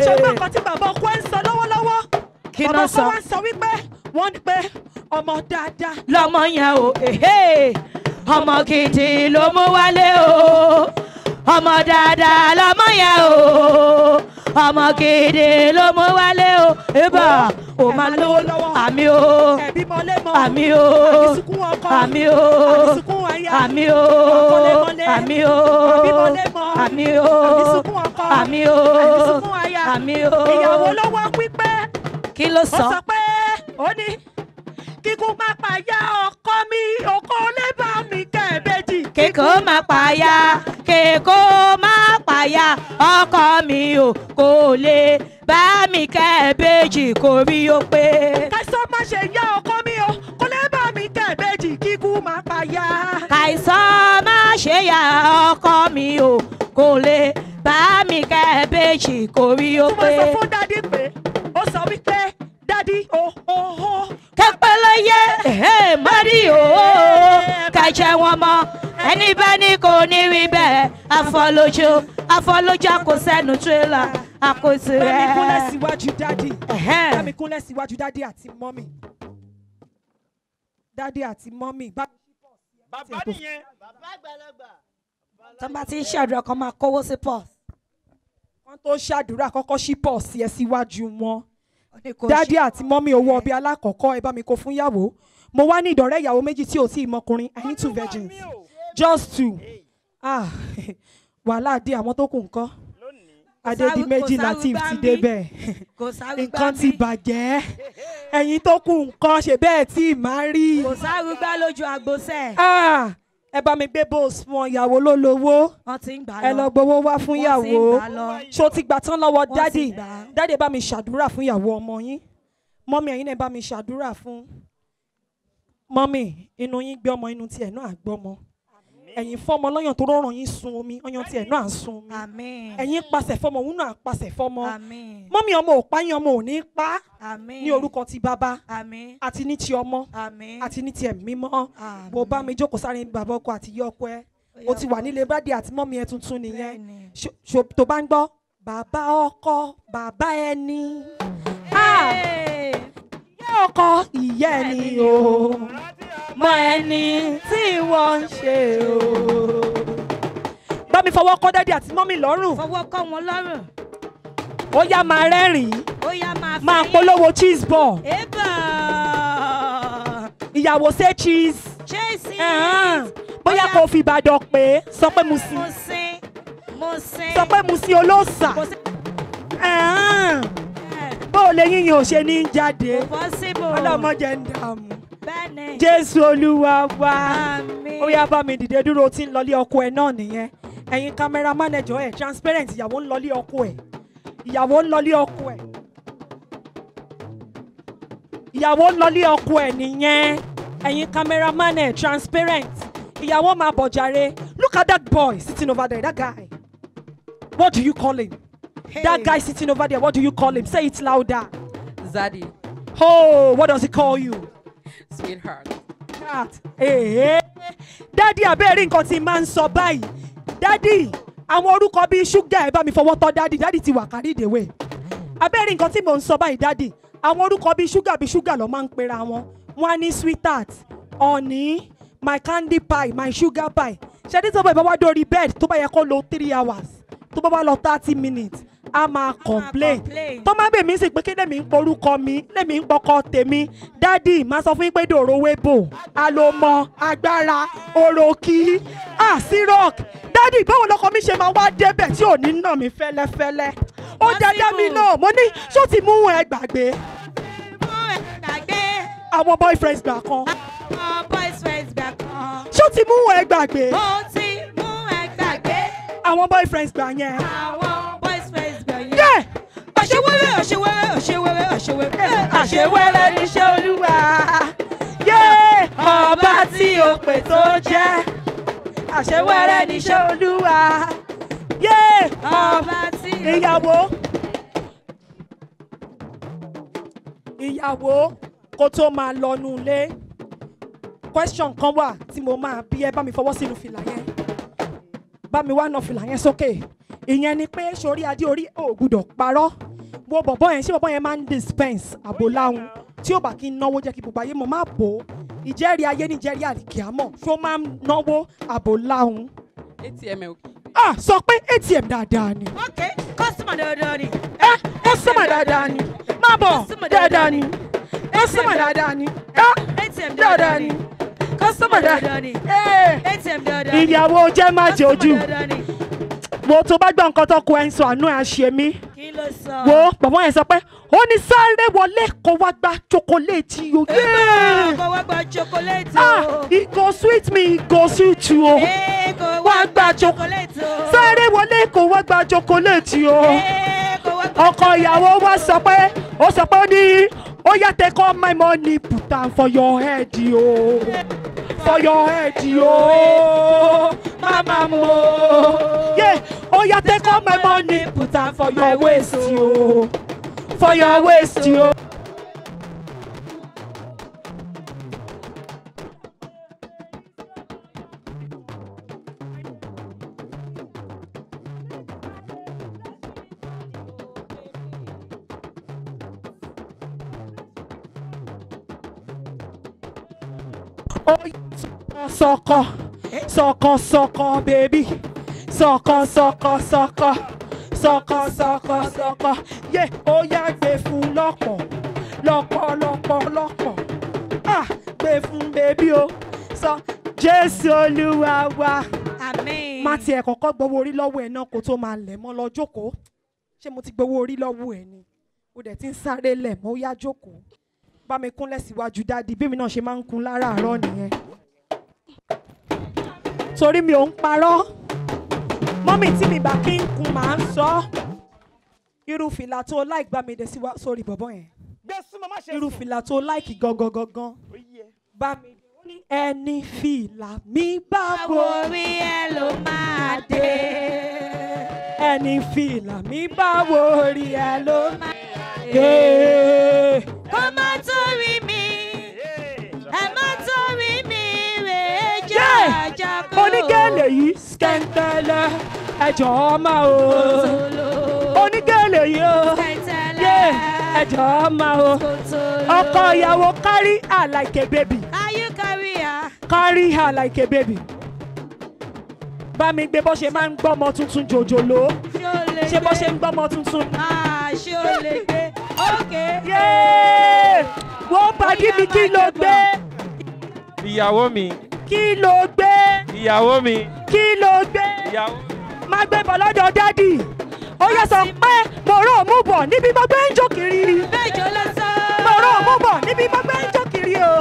Ṣọgbọ́n kan tí bàbá ọkọ ẹ̀ ń sọ lọ́wọ́lọ́wọ́. kí náà sọ. bàbá kan wá sọ wípé wọ́n ní pé ọmọ dáadáa lọ́mọ yẹn o ọmọ gidi ló mú wálé o ọmọ dáadáa lọ́mọ yẹn o ọmọ gidi ló mú wálé o ibà o máa lówó lọ́wọ́ àmì o àmì o àmì o àmì o àmì o àmì o àmì o àmì o. ìyàwó ló wá wípé kí ló sọ. ó sọ pé ó ní kíkú má pàyà ọkọ mi ọkọ lè bá mi kẹ́ẹ̀bẹ́jì. kíkú má pàyà kíkú má pàyà ọkọ mi ò kò lè bá mi kẹ́ẹ̀bẹ́jì kò rí o pé. káìsàn má ṣe yá ọkọ mi o kò lè bá mi kẹ́ẹ̀bẹ́jì kíkú má pàyà. káìsàn má ṣe yá ọkọ mi ò kò lè bá mi kẹ́ẹ̀bẹ́jì kò rí o pé. tí wọ́n sọ fún dádì pé ó sọ wípé dádì o. kẹpẹlẹyẹ mọ́rí o kẹjẹ wọn mọ ẹni bá ní kò ní rí bẹ́ẹ̀ afọlójú kò sẹ́nu tírélà àkóso rẹ̀. bá mi kúnlẹ̀ síwájú dádì bá mi kúnlẹ̀ síwájú dádì àti mọ́mì dádì àti mọ́mì. bàbá nìyẹn. bàbá àgbàlagbà. tó bá ti ń ṣàdúrà kan máa kówó sí pọ́s. wọ́n tó ṣàdúrà kọ́kọ́ ṣí pọ́s yẹ síwájú wọn. dádì àti mọ́mí owó ọbẹ̀ alákọ̀ọ́kọ́ ẹ bá mi kó fún ìyàwó mo wá ní ìdọ̀rẹ́ ìyàwó méjì tí ò tí ì mọkùnrin I need 2 virgins just 2 wàhálà dé àwọn tó kù nǹkan adédi méjì Latif ti débẹ̀ nǹkan ti bàjẹ́ ẹ̀yin tó kù nǹkan ṣe bẹ́ẹ̀ tí ì máa rí. kò sárúgbá lójú àgbọ̀sẹ̀. ẹ bá mi gbé bóòsì fún ìyàwó ló lówó ẹ lọ gbowó wá fún ìyàwó ṣó ti gbà tán lọ́wọ́ dádì dádì bá mi ṣàdúrà fún ìyàwó ọmọ yín mọ́mí ẹ̀yin náà bá mi ṣàdúrà fún mọ́mí inú yín gbé ọmọ inú tiẹ̀ náà gbọ́mọ ẹ̀yin fọ́mọ lọ́yàn tó rọrùn yín sun omi ọyàn tiẹ̀ náà sun omi ẹ̀yin pàṣẹ fọ́mọ òun náà pàṣẹ fọ́mọ mọ́mí ọmọ ò pa yín ọmọ ò ní pa ní orúkọ ti bàbá àti ní ti ọmọ àti ní ti ẹ̀mí mímọ́ bó bá mi jókòó sáré bàbá ọkọ àti ìyá ọkọ ẹ o ti wà nílé bádì àti mọ́mí ẹ tuntun nìyẹn tó bá ń gbọ́ bàbá ọkọ bàbá ẹni ìyá ọkọ ìyá ẹni o mọ ẹni tí wọ́n ń ṣe o. bá mi fọwọ́ kọ́ dádì àti mọ́mí lọ́rùn. fọwọ́ kọ́ wọn lọ́rùn. ó yá máa rẹ́rìn-ín. ó yá máa polówó cheese ball. ìyàwó ṣe cheese. bóyá kò fi Ìbàdàn pé sọ pé mo sin. sọ pé mo sin olóòṣà. bó o lè yíyan ò ṣe ní jáde. ọlọ́mọdé ń dààmú. Jésù Olúwa wa ó yá bá mi dìde dúró tí ń lọlé ọkọ ẹ náà nìyẹn ẹ̀yin camera manager ẹ transparent ìyàwó ń lọlé ọkọ ẹ ìyàwó ń lọlé ọkọ ẹ ìyàwó ń lọlé ọkọ ẹ nìyẹn ẹ̀yin camera man ẹ transparent ìyàwó máa bọ̀ jàre. Look at that boy sitting over there, that guy. What do you call him? That guy sitting over there, what do you call him? Say it louder. Zaddy. Oh, what does he call you? Sweetheart. Daddy abẹ́rẹ́ nǹkan tí máa ń sọ báyìí. Daddy àwọn orúkọ bíi ṣúgà ẹ bá mi fọwọ́ tọ́ daddy ti wà carried away. Abẹ́rẹ́ nǹkan tí mò ń sọ báyìí daddy àwọn orúkọ bíi ṣúgà ló máa ń pera wọn. Wọ́n á ní sweetheart, honey, my candy pie, my sugar pie. Ṣé tó bá wá dórí bed tó bá yẹ kó lo 3 hours tó bá wá lọ 30 minutes a máa complain tó máa bẹ̀ mí sí pé kí lèmi ń porúkọ mi lèmi ń pọkọ tèmi dádì máa sọ fún yín pé dòrò wébò àlòmọ agbára òròkì sirok dádì báwo lọkọ mi ṣe máa wá débẹ̀ tí ò ní nà mí fẹ́lẹ́fẹ́lẹ́ ó dáadáa mi náà mo ní ṣó ti mú ẹ gbàgbé àwọn boyfriends gbà kan ṣó ti mú ẹ gbàgbé àwọn boyfriends gbà yẹn. àṣewẹ́rẹ́ níṣẹ́ Olúwa ọba tí o pè tó jẹ́ àṣewẹ́rẹ́ níṣẹ́ Olúwa ọba tí o pè. ìyàwó kó tó máa lọ nù lé question kan wà tí mo máa bí ẹ bá mi fọwọ́ sínú fìlà yẹn bá mi wá nà fìlà yẹn sókè ìyẹn ni pé sórí adé orí ò gbúdọ̀ parọ́ wo bọ̀bọ̀ yẹn ṣé bọ̀bọ̀ yẹn máa ń dispense àbò láhùn tí ó bá kí ń náwó jẹ́ kí gbogbo ayé mọ̀ má bò ó ìjẹ́rìí ayé ní ìjẹ́rìí àlìkíámọ̀ ṣó máa ń náwó àbò láhùn. ATM ẹ o. Sọ pé ATM dáadáa ni. Ok, customer dáadáa ni. Customer dáadáa ni. Má bọ̀ dáadáa ni. Customer dáadáa ni. ATM dáadáa ni. Customer dáadáa ni. ATM dáadáa ni. Ìyàwó jẹ́ má jẹ ojú. Wo tó bá gbọ́ nǹkan tó kọ ẹ̀ ń sọ àánú ẹ̀ àṣẹ mi. Kí ló sọ? Wo bàbá yẹn sọ pé ó ní sáré wọlé kó wá gba chocolate o. Kó wá gba chocolate o. It go sweet me, it go sweet you o. Kó wá gba chocolate o. Sáré wọlé kó wá gba chocolate o. Ọkọ ìyàwó wa sọ pé ó ní ó yá take all my money put am for your head o. For your head o. Mama mo. Yeah, ó yá take all my money put am for your waist o. For your waist o. Sọkọ, sọkọ, sọkọ, baby. Sọkọ, sọkọ, sọkọ. Sọkọ, sọkọ, sọkọ. Yeah, ó yá gbé fún lọ́pọ̀. Lọ́pọ̀, lọ́pọ̀, lọ́pọ̀. Gbé fún baby o. Sọ Jésù Olúwa wa. Àmín. Má tiẹ̀ kọ́kọ́ gbowó orí lọ́wọ́ ẹ̀ náà kó tó máa lẹ̀ mọ́ lọ jókòó. Ṣé mo ti gbowó orí lọ́wọ́ ẹ̀ ni? O dẹ̀ ti ń sáré lẹ̀ mọ́ ó yá jókòó. Bá mi kúnlẹ̀ síwájú dáàdi bí mi náà ṣe máa ń kún láràárọ̀ nìyẹn. Torí mi ò ń parọ́. Mọ́mì tí mi bá kí ń kun màá ń sọ. Irú fìlà tó láì gbá mi dé sí sórí bọ̀bọ̀ yẹn. Irú fìlà tó láìkì gangan. Bá mi dé. Ó ní ẹni fìlà mi bá borí ẹ ló máa dé. Ẹni fìlà mi bá borí ẹ ló máa dé. Kó má torí mi, ẹ má torí mi rè é jà kó. Onígẹ̀lẹ̀ yìí skẹ́ńtẹ́lẹ̀ ẹ jọ̀ọ́ má o. Onígẹ̀lẹ̀ yìí o ẹ jọ̀ọ́ má o. Ọkọ ìyàwó carry her like a baby. Are you carry her? Carry her like a baby. Bá mi gbé bó ṣe máa ń gbọ́mọ tuntun jòjòló. Ṣé bó ṣe ń gbọ́mọ tuntun? Ṣé o lè gbé? Okay. Wọ́n pàdé mi kí ló gbé? Ìyàwó mi. Kí ló gbé? Ìyàwó mi. Kí ló gbé? Ìyàwó. Má gbé bọ̀ lọ́dọ̀ dádì. Ó yẹ sọ pé mo rò mú bọ̀ níbi mo gbé ń jó kiri. Bẹ́ẹ̀jọ́ ló sọ. Mo rò mú bọ̀ níbi mo gbé ń jó kiri o.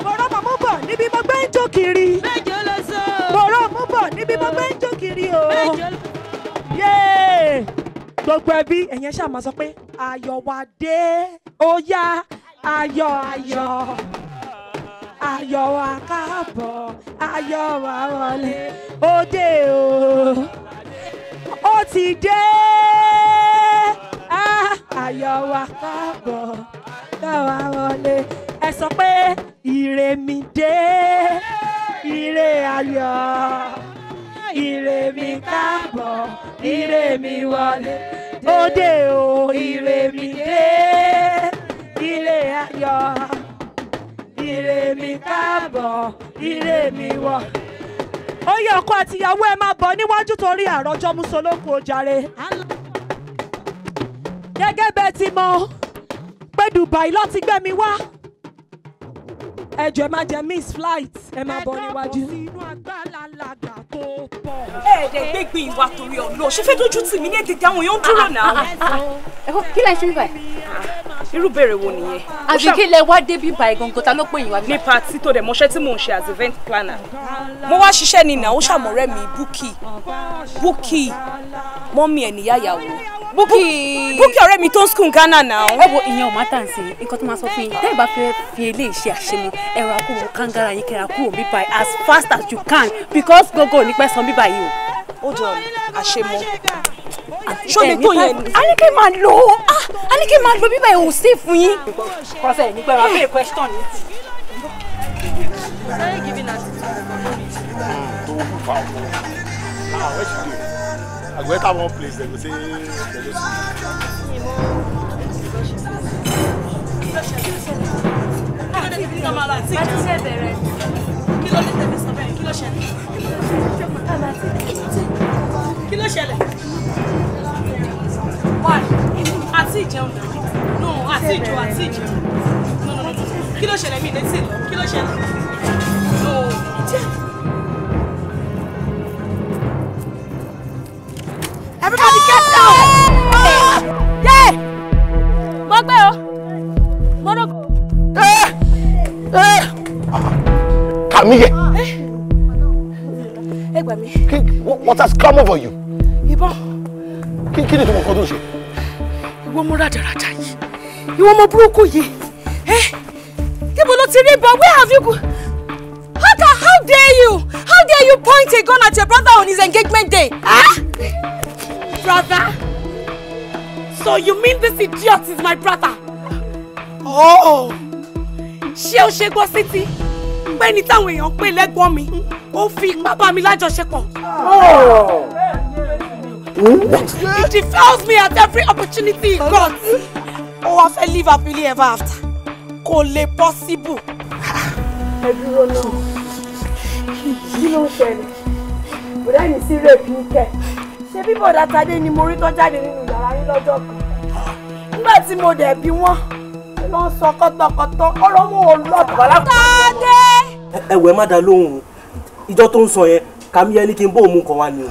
Mo rò mú bọ̀ níbi mo gbé ń jó kiri. Bẹ́ẹ̀jọ́ ló sọ. Mo rò mú bọ̀ níbi mo gbé ń jó kiri o. Bẹ́ẹ̀jọ́ ló sọ. Gbogbo ẹbí ẹ̀yẹn ṣáà máa sọ pé ayọ̀ wá dé ó yá ayọ̀ ayọ̀ ayọ̀ wá káàbọ̀ ayọ̀ wá wọlé ó dé o ó ti dé ayọ̀ wá káàbọ̀ ayọ̀ wá wọlé ẹ sọ pé ire mi dé ire ayọ̀. Ire mi káàbọ̀, ire mi wọlé, ó dé o, ire mi dé, ire ayọ̀. Ire mi káàbọ̀, ire mi wọ. Ó yẹ ọkọ àti ìyàwó ẹ máa bọ̀ níwájú torí àròjọ musolóko ojàre. Gẹ́gẹ́ bẹ́ẹ̀ ti mọ̀ pé Dubai ló ti gbé mi wá. Ẹ jọ̀ọ́ ẹ má jẹ́ miss flight, ẹ máa bọ̀ níwájú. Ẹ̀ẹ́dẹ̀ gbégbé ìwà torí ọ̀nà ṣe fẹ́ dojú tì mí ní ètè àwọn èèyàn dúró náà. Kí lẹ ṣe bíbáyìí? Irú béèrè wo nìyẹn? Àbí kí lẹ wá dé bíbáyìí gangan ta ló pè yín wá bí? Ní pàtí tó dẹ̀ mọṣẹ́ tí mò ń ṣe as event planner. Mo wá ṣiṣẹ́ ní ìnáwó ó ṣàmọ̀rẹ́ mi Búkì mọ́mí ẹ̀ níyàyàwó. Búkì ọ̀rẹ́ mi tó ń school Ghana náà. Ẹ wo ìyẹn ò má tà ń sìn nǹkan tó máa sọ fún yín tẹ́ ẹ bá fẹ́ fi eléyìí ṣe àṣemọ ẹ̀rọ àkúrò kàngàrà yín kẹ́ra kúrò bíbáyìí as fast as you can because gbogbo ò ní pẹ́ san bíbáyìí o. Ó jọ àṣemọ. Ṣọ́ni tó yẹn ni. Anike máa lò ó. Anike máa lò bíbáyìí ò sí fún yín. Kọ́sẹ̀ ní pẹ́ máa bẹ̀rẹ̀ question ni. I go enter one place, they go say, Why? Àti ìjẹun náà. No, àti ìjẹun. No. Kí ló ṣẹlẹ̀ mi létí lọ? Kí ló ṣẹlẹ̀? No. Everybody get down! Yeah! Mo gbé o. Mo no. Come here. Ẹ gbà mí. What has come over you? Ìbọn. Kí ni tó mọ̀ kọ́ tó ṣe? Ìwọ ọmọ rádaràda yìí. Ìwọ ọmọ burúkú yìí. Níbo ló ti rí ìbọn? Where have you go? How dare you? How dare you point a gun at your brother on his engagement day? Brother? So you mean this idiot is my brother? Oh! Ṣé o ṣe gbọ́ sétí? Pé ní táwọn èèyàn ń pè lẹ́gbọ́n mi, ó fi ipá bá mi lájọṣepọ̀. He defiles me at every opportunity he got. Ó wá fẹ́ live happily ever after. Kò lè possible. Ẹ dúró náà. Kí ló ń ṣẹlẹ̀? Bùdá ní sí rèébí kẹ̀. Ṣé bí bọ̀dá Tadé ni mo rí tó jáde nínú yàrá yín lọ́jọ́ kan? Nígbà tí mo dẹ̀ bí wọ́n, ló ń sọ kọ́tọ̀kọ́tọ̀ ọ̀rọ̀ wọn ò lọ bàlá. Tadé! Ẹ̀wẹ̀ má dá lóhùn. Ìjọ tó ń sọ yẹn, Kàmíyẹ ní kí n bó òun kan wá ni o.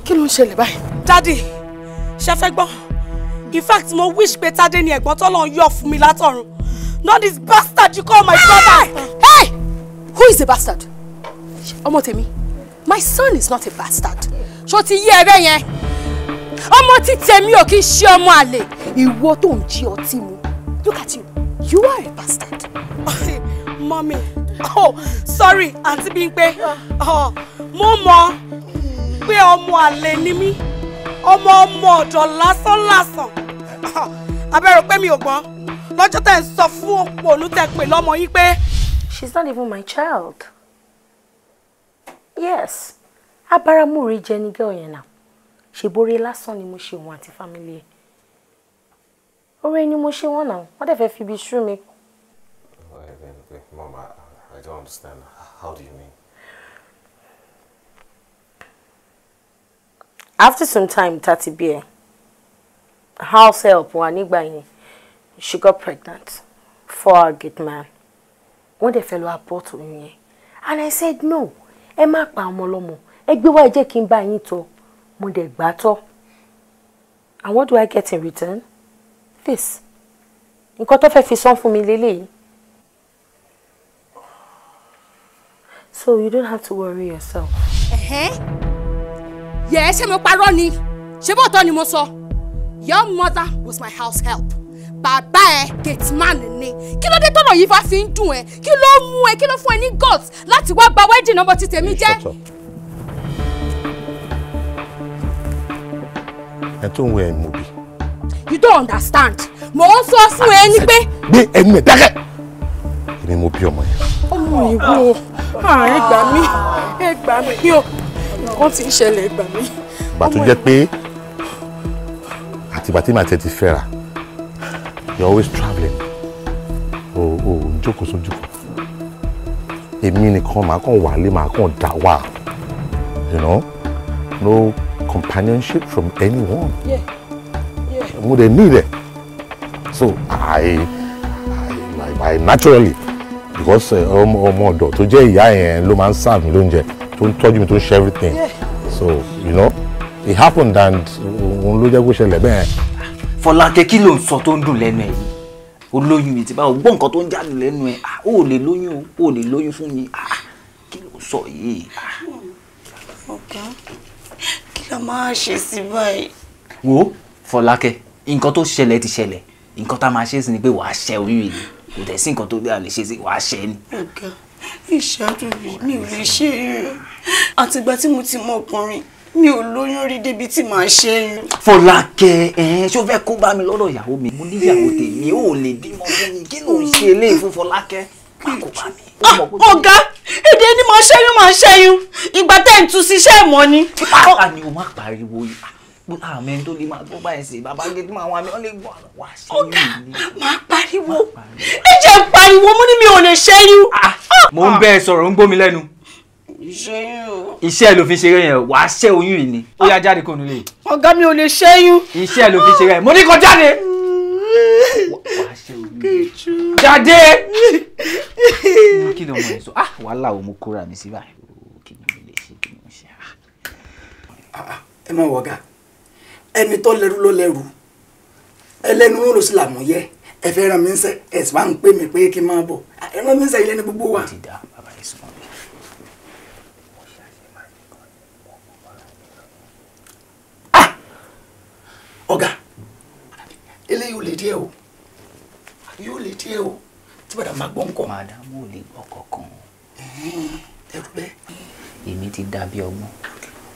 Kí ló ń ṣẹlẹ̀ báyìí? Daddy, ṣé fẹ́ gbọ́? In fact, mo wish pé Tadé ni ẹ̀gbọ́n t'Ọlọ́run yọ fún mi látọ̀run. Not this bastard you call my brother. Hey! Who is a bastard? Ọmọ tèmi. My son is not a bastard. Ṣó ti yé ẹbẹ yẹn? Ọmọ tí tèmi ò kì í ṣe ọmọ àlè. Ìwọ tó ń jí ọtí mu. Look at you. You are a bastard. Mommy. Oh, sorry, Auntie Bímpé. Oh, mo mọ̀ pé ọmọ àlè ni mí. Ọmọ ọ̀dọ̀ lásán. Abẹ́rò pé mi ò gbọ́n. Lọ́jọ́ tẹ́ ń sọ fún òpònú tẹ́ pè lọ́mọ yín pé. She's not even my child. Yes. Abáramúre jẹ́ ní girl yẹn náà. Ṣèbóre lásán ni mo ṣe òun àti family ẹ̀. Oore ni mo ṣe wọ́n náà. Wọ́n dẹ̀ fẹ́ fi ibi ṣú mi. Mom, I don't understand. How do you mean? After some time, Tati Beer, house help, she got pregnant for a good man. When the fellow abort me, and I said no. Ẹ má pa ọmọ lọ́mọ. Ẹ gbé wá ẹ jẹ́ kí n bá yín tọ́. Mo dẹ̀ gbà tọ́. And what do I get in return? This. Nǹkan tó fẹ́ fi san fún mi lélẹ́yìí. So you don't have to worry yourself. Yeah, ṣé mo parọ́ ni? Ṣé bóòtọ́ ni mo sọ? Your mother was my house help. Bàbá ẹ gate man ni. Kí ló dé tọ́nà yìí bá fi ń dùn ẹ́? Kí ló mú ẹ? Kí ló fún ẹ ní guts láti wá bà wedding ọmọ tí tèmi jẹ́? ẹni tó ń wẹ mo bí. You don't understand. Mo ń sọ fún ẹ ní pé. Gbé ẹnu ẹ̀ dákẹ́. Èmi mo bí ọmọ yẹn. Ọmọ ìwọ ẹ gbà mí o. Nǹkan tí ń ṣẹlẹ̀ ẹ gbà mí. Ìgbà tó jẹ́ pé àtìgbà tí màá tẹ́ ti fẹ́ra, you're always travelling. O jókòó sójú kan. Èmi nìkan màá kàn wálé màá kàn dá wà. You know? No companionship from anyone. Yeah. Mo dey need it. So I naturally, because ọmọ ọ̀dọ̀ tó jẹ́ ìyá yẹn ló máa ń serve mi lóúnjẹ tó ń tọ́jú mi tó ń ṣe everything. So you know, it happened and òun ló jẹ́ kó ṣẹlẹ̀ bẹ́ẹ̀. Fọlákẹ́ kí ló ń sọ tó ń dùn lẹ́nu ẹ̀ yìí? Olóyún mi ti bá gbọ́ nǹkan tó ń jáde lẹ́nu ẹ̀. O ò lè lóyún fún mi. Kí ló ń sọ yìí? Ọ̀gá, kí la máa ṣe sí báyìí? Wo Fọlákẹ́, nǹkan tó ṣẹlẹ̀ ti ṣẹlẹ̀. Nǹkan tá máa ṣe sí ni pé wàá ṣẹ́ oyún yìí. Kò tẹ̀ sí nǹkan tó bí a lè ṣe sí wàá ṣẹ́ ni. Ọ̀gá, ìṣáájú mi ò lè ṣe é. Àtìgbà tí mo ti mọ ọkùnrin, mi ò lóyún rí débi tí màá ṣe é. Fọlákẹ́, ṣó fẹ́ kó bá mi lọ́dọ̀ ìyàwó mi? Mo níyàwó tèmi, ó lè bímọ fún mi. Kí ló ń ṣe eléyìí fún Fọlákẹ́? Má kó bá mi. Ọ̀gá, èdè ni máa ṣẹ́yún. Ìgbà tẹ́ ń tu síṣẹ́ ìmọ̀ ni. Pàápàá ni o má pariwo yìí. Àmín tó lè máa gbọ́ báyìí sí bàbá gẹ́gẹ́ máa wá mi wọ́n lè gbọ́ wá sí i. Ọ̀gá, máa pariwo. Ẹ jẹ́ pariwo, mo ní mi ò lè ṣẹ́yún. Mo ń bẹ́ ẹ sọ̀rọ̀ ń gbómi lẹ́nu. Ìṣẹ́yún. Iṣẹ́ ló fi ṣeré yẹn wàá ṣẹ́ oyún yìí ni. Ó yá jáde kó nílé. Ọ̀gá mi ò lè ṣẹ́yún. Iṣẹ́ ló fi ṣeré yẹn. Mo ní kó jáde. Wàá ṣẹ́ oyún yìí. Jáde. Kí ló mọ̀ ẹ́ sọ? Wàhálà o mo kóra mi sí báyìí. Kí ni mo lè ṣe kí ni mo ṣe? Ẹ máa wọ̀gá. Ẹni tó lẹ́rú ló lẹ́rú. Ẹlẹ́nu ló sì làmú yẹ. Ẹ fẹ́ ràn mí ń sẹ́, ẹ sì máa ń pè mí pé kí n máa bọ̀. Ẹ ràn mí ń sẹ́ ilé ní gbogbo wa. Ọ̀gá, eléyìí ò lè díẹ̀ o. Yóò lè díẹ̀ o. Tí bàdà máa gbọ́ nǹkan. Màdàmú ò lè gbọ́ kankan. Ẹrù bẹ́ẹ̀. Èmi ti dàbí ọgbọ́n.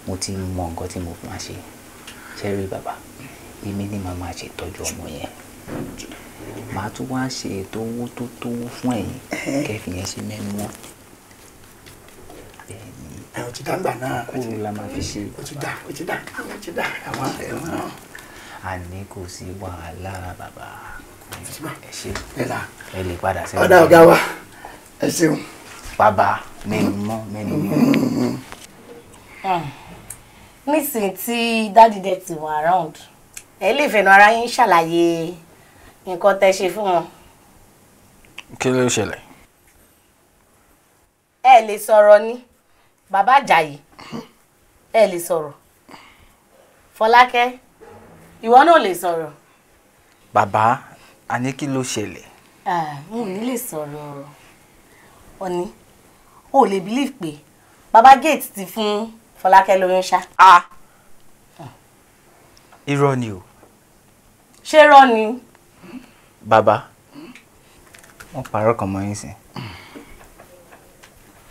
Mo ti mọ nǹkan tí mo fi máa ṣe. Ṣẹ́rí bàbá, èmi ni màá máa ṣe ìtọ́jú ọmọ yẹn. Màá tún wá ṣe ètò owó tó tówó fún ẹ̀yin kẹ́fì yẹn ṣe mẹ́nu wọn. Ẹ ò ti dàgbà náà. Kúrò la máa fi ṣe. Ó ti dà. Àwọn ẹ̀wọ̀n. Àní kò sí wàhálà bàbá. Ẹ ṣe. Ẹ lè padà sẹ́yìn. Ọ̀dà ọ̀gá wa, ẹ ṣeun. Bàbá, mẹ́nu mọ́. Nísìnyí tí dádì dẹ̀ ti wà around, ẹ lè fẹ̀nà ara yín ṣàlàyé nǹkan tẹ́ ṣe fún wọn. Kí ló ṣẹlẹ̀? Ẹ lè sọ̀rọ̀ ni bàbá Àjàyí, ẹ lè sọ̀rọ̀. Fọlákẹ́, ìwọ náà lè sọ̀rọ̀. Bàbá, a ní kí ló ṣẹlẹ̀? N ò ní lè sọ̀rọ̀ Ọ̀ní. O lè believe pé bàbá Gate ti fún Fọlákẹ́ lóyún ṣá. Irọ́ ni o. Ṣé irọ́ ni? Bàbá, wọ́n parọ́ kan mọ́ yín sí.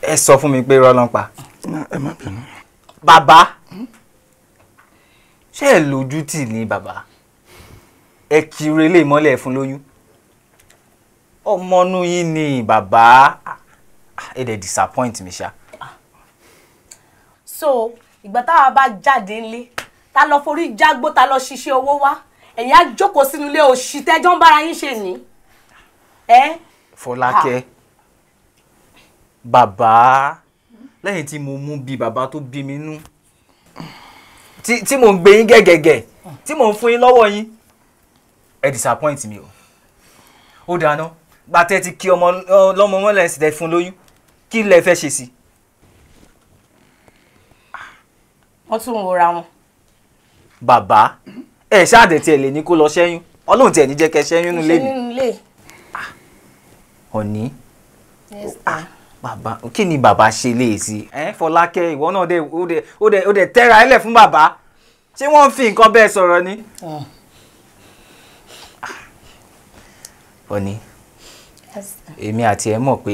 Ẹ sọ fún mi pé irọ́ ló ń pa. Ẹ má bínú. Bàbá, ṣé ẹ lójú tì ní bàbá? Ẹ kiri ilé ìmọ́lẹ̀ fún lóyún. Ọmọnú yín ni bàbá. Ẹ dẹ̀ disappoint mi ṣá. So ìgbà táwa bá jáde ńlé ta lọ forí jágbó ta lọ ṣiṣẹ́ owó wá ẹ̀yin á jókòó sínú ilé òṣì tẹ́jọ́ ń bára yín ṣe ní. Fọlákẹ́, bàbá, lẹ́yìn tí mo mú bí bàbá tó bí mi nú tí mo ń gbé yín gẹ́gẹ́gẹ́ tí mo ń fún yín lọ́wọ́ yín, ẹ disappoint mi o. Ó dáná gbàtẹ́ ti kí ọmọ lọ́mọ mọ́lẹ̀ sí tẹ́ fún lóyún, kí lẹ fẹ́ ṣe sí? Wọ́n tún ń wora wọn. Bàbá, ẹ ṣáàdẹ̀ tí ẹ lè ní kó lọ ṣẹ́yún, Ọlọ́run tí ẹ ní jẹ́ kẹ́ ṣẹ́yún nílé mi. Ọ̀ní, bàbá, kí ni bàbá ṣe lè sí? Fọlákẹ́, ìwọ náà ó dẹ̀ tẹ́ra ẹlẹ̀ fún bàbá. Ṣé wọ́n fi nǹkan bẹ́ẹ̀ sọ̀rọ̀ ni? Ọ̀ní, èmi àti ẹ mọ̀ pé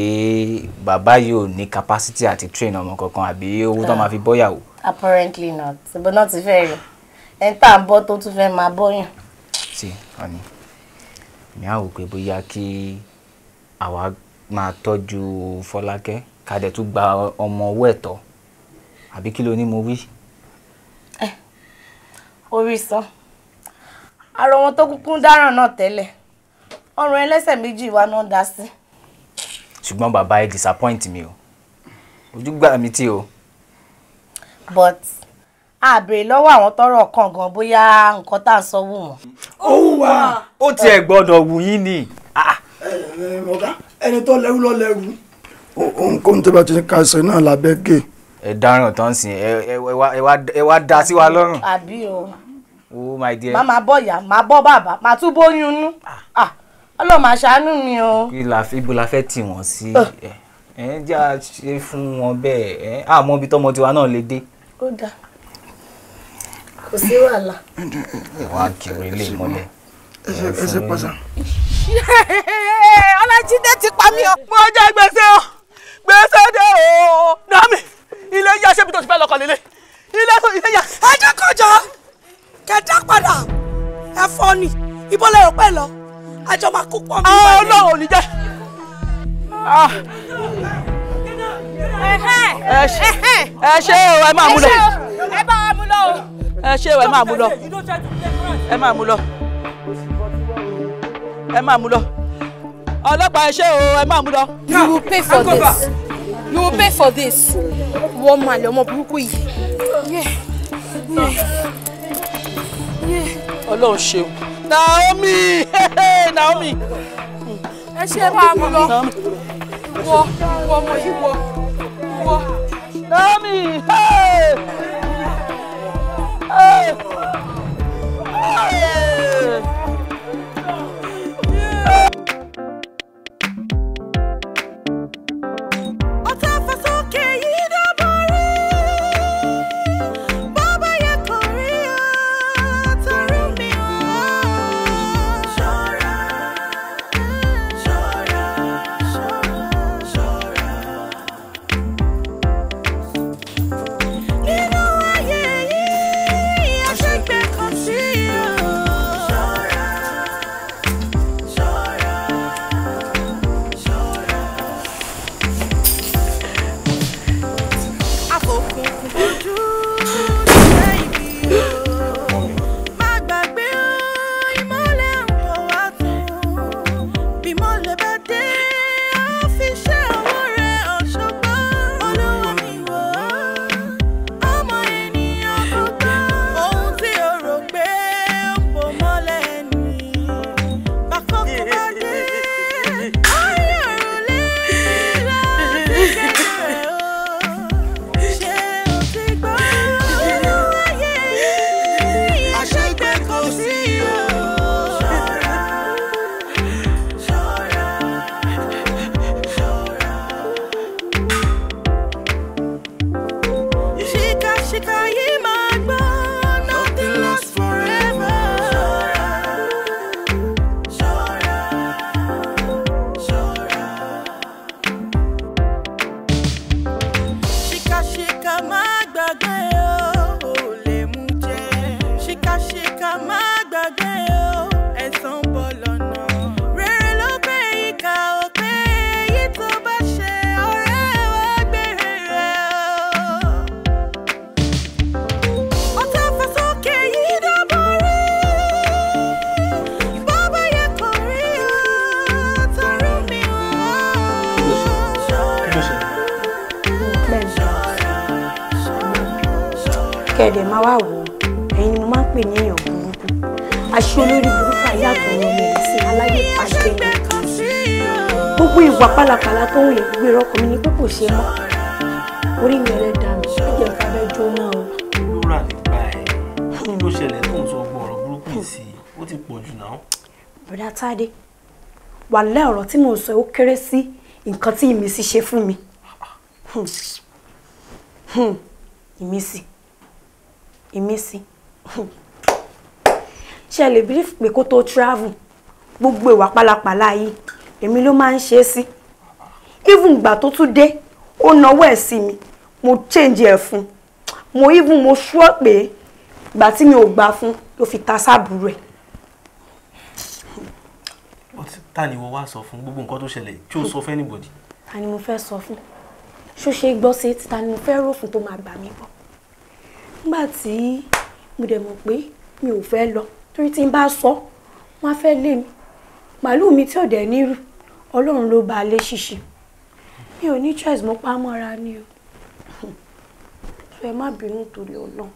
bàbá yóò ní capacity àti train ọmọ kankan àbí owó tó máa fi bọ́yàwó. Apparently not, but not very. ẹ̀ ń tà ń bọ́ tó tún fẹ́ máa bọ́yàn. See, honey, mi á wò pé bóyá kí àwa máa tọ́jú Fọlákẹ́ ká dẹ̀ tún gba ọmọ owó ẹ̀tọ́ àbí kí ló ní mo wí. Orí sọ ara wọn tó kúkú ń dáràn náà tẹ́lẹ̀ ọrùn ẹlẹ́sẹ̀ méjì wa náà dá sí. Ṣùgbọ́n bàbá ẹ disappoint mi o ojú gbà mí tí o. But a béèrè lọ́wọ́ àwọn tọ́rọ̀ kàn gan bóyá nǹkan tá à ń sọ wù wọ́n. Ó wù wá. Ó tiẹ̀ gbọ́dọ̀ wù yín ni. Ọ̀gá ẹni tó lẹ́rú lọ lẹ́rú. Ohunkóhun tó bá ti ká ṣe náà lábẹ́ gé. Ẹ dáràn tán sí ẹ wá dá sí wa lọ́rùn. Àbí o. Oh my dear. Màmá bọ̀ ìyá, màá bọ̀ bàbá, màá tún bóyún nú. Ọlọ́run máa ṣàánú mi o. Ibo la fẹ́ tì wọ́n sí. Jẹ́ à ṣe fún wọn bẹ́ẹ̀. Àmọ́ ibi tọ́mọ tiwa náà lè dé. Ó dáa. Kò sí wàhálà. Wọ́n á kiri ilé ìmọ́lẹ̀. Ẹ ṣe pàṣẹ. Ọlájídé ti pa mí o. Mo jẹ gbèsè o. Gbèsè dé o. Dami, ilé yá ṣé bí tó ti fẹ́ lọ́kọ̀ lélẹ̀. Ilé yá. Ajẹ́kọ̀jọ́, kẹ̀dá padà. Ẹ fọ́ ni, ibo lẹ rò pẹ́ lọ. Àjọ máa kú pọ̀ mí. Ọlọ́run ò ní jẹ́. Ẹ ṣe o, ẹ máa mú lọ. Ẹ bá wa mú lọ o. Ẹ ṣe o, ẹ máa mú lọ. Ẹ máa mú lọ. Ẹ máa mú lọ. Ọlọ́pàá ẹ ṣe o, ẹ máa mú lọ. You will pay for this. You will pay for this. Wọ́n máa lè ọmọ burúkú yìí. Ọlọ́run ṣeun. Naomi! Naomi! Ẹ ṣe é bá a mú lọ. Wọ ọmọ yìí wọ. Naomi! Kẹ̀dẹ̀ máa wá wò ó, ẹ̀yin ni mo máa ń pè ní èèyàn burúkú. Aṣọ olórí burúkú ayàtọ̀ ọmọ mi sí aláyé pàṣẹ yẹn. Gbogbo ìwà pálapàla tó ń yẹ gbogbo ìrọ́kọ mi ni pé kò ṣe mọ́. Orí mi ẹlẹ́dàá mi, ó jẹ́ ká bẹ́ jó náà o. Lóra nípa ẹ̀, kí ló ṣẹlẹ̀ tó ń sọ ọgbọ́n ọ̀rọ̀ burúkú yìí sí i? Ó ti pọ̀ jù náà. Bọ̀dá Tádé, wàlẹ́ ọ̀rọ̀ tí mo sọ ó kéré sí nǹkan tí ìmísí ṣe fún mi. Ìmísí. Ṣé lè believe pé kó tó travel gbogbo ìwà pálapàla yìí èmi ló máa ń ṣe é sí. Even ìgbà tó tún dé ó nawọ́ ẹ̀ sí mi mo change ẹ̀ fún mo sure pé ìgbà tí mi ò gbà fún ló fi ta sábúrò ẹ̀. Ta ni wọ́n wá sọ fún gbogbo nǹkan tó ṣẹlẹ̀ tí ó sọ fún anybody? Ta ni mo fẹ́ sọ fún? Ṣó ṣe gbọ́ sí ti ta ni mo fẹ́ rò fún tó máa gbà mí bọ̀? Nígbà tí mo dẹ̀ mọ̀ pé mi ò fẹ́ lọ torí tí n bá sọ wọ́n á fẹ́ lé mi. Màálù mi tí ò dẹ̀ nírú Ọlọ́run ló bá lé ṣíṣe. Mi ò ní choice mo pa mọ́ra ni o. So ẹ má bínú torí Ọlọ́run.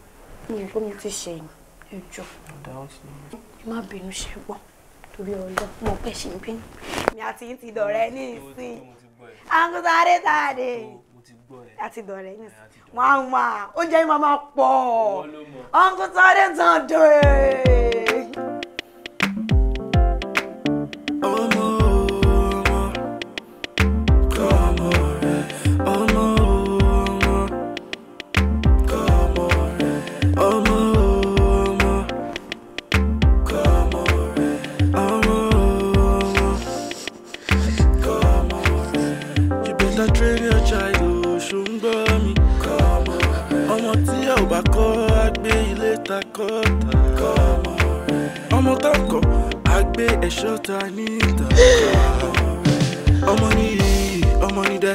Mi ò kó mi ti ṣẹ̀yìn ẹ jọ̀ọ́. Ẹ má bínú ṣe gbọ́ torí Ọlọ́run mo pẹ́ ṣe ń bínú. Mi àti yín ti dọ̀rẹ́ ní ìsìn. Àgùntàn tàdé. Àti dọ̀rẹ́ ní ìsìn. Wọ́n á oúnjẹ yín máa pọ̀. Àgùntàn tàdé. Ọmọ tako agbe ẹ̀ṣọ́ ta níta. Ọmọ nìyí, ọmọ nídẹ.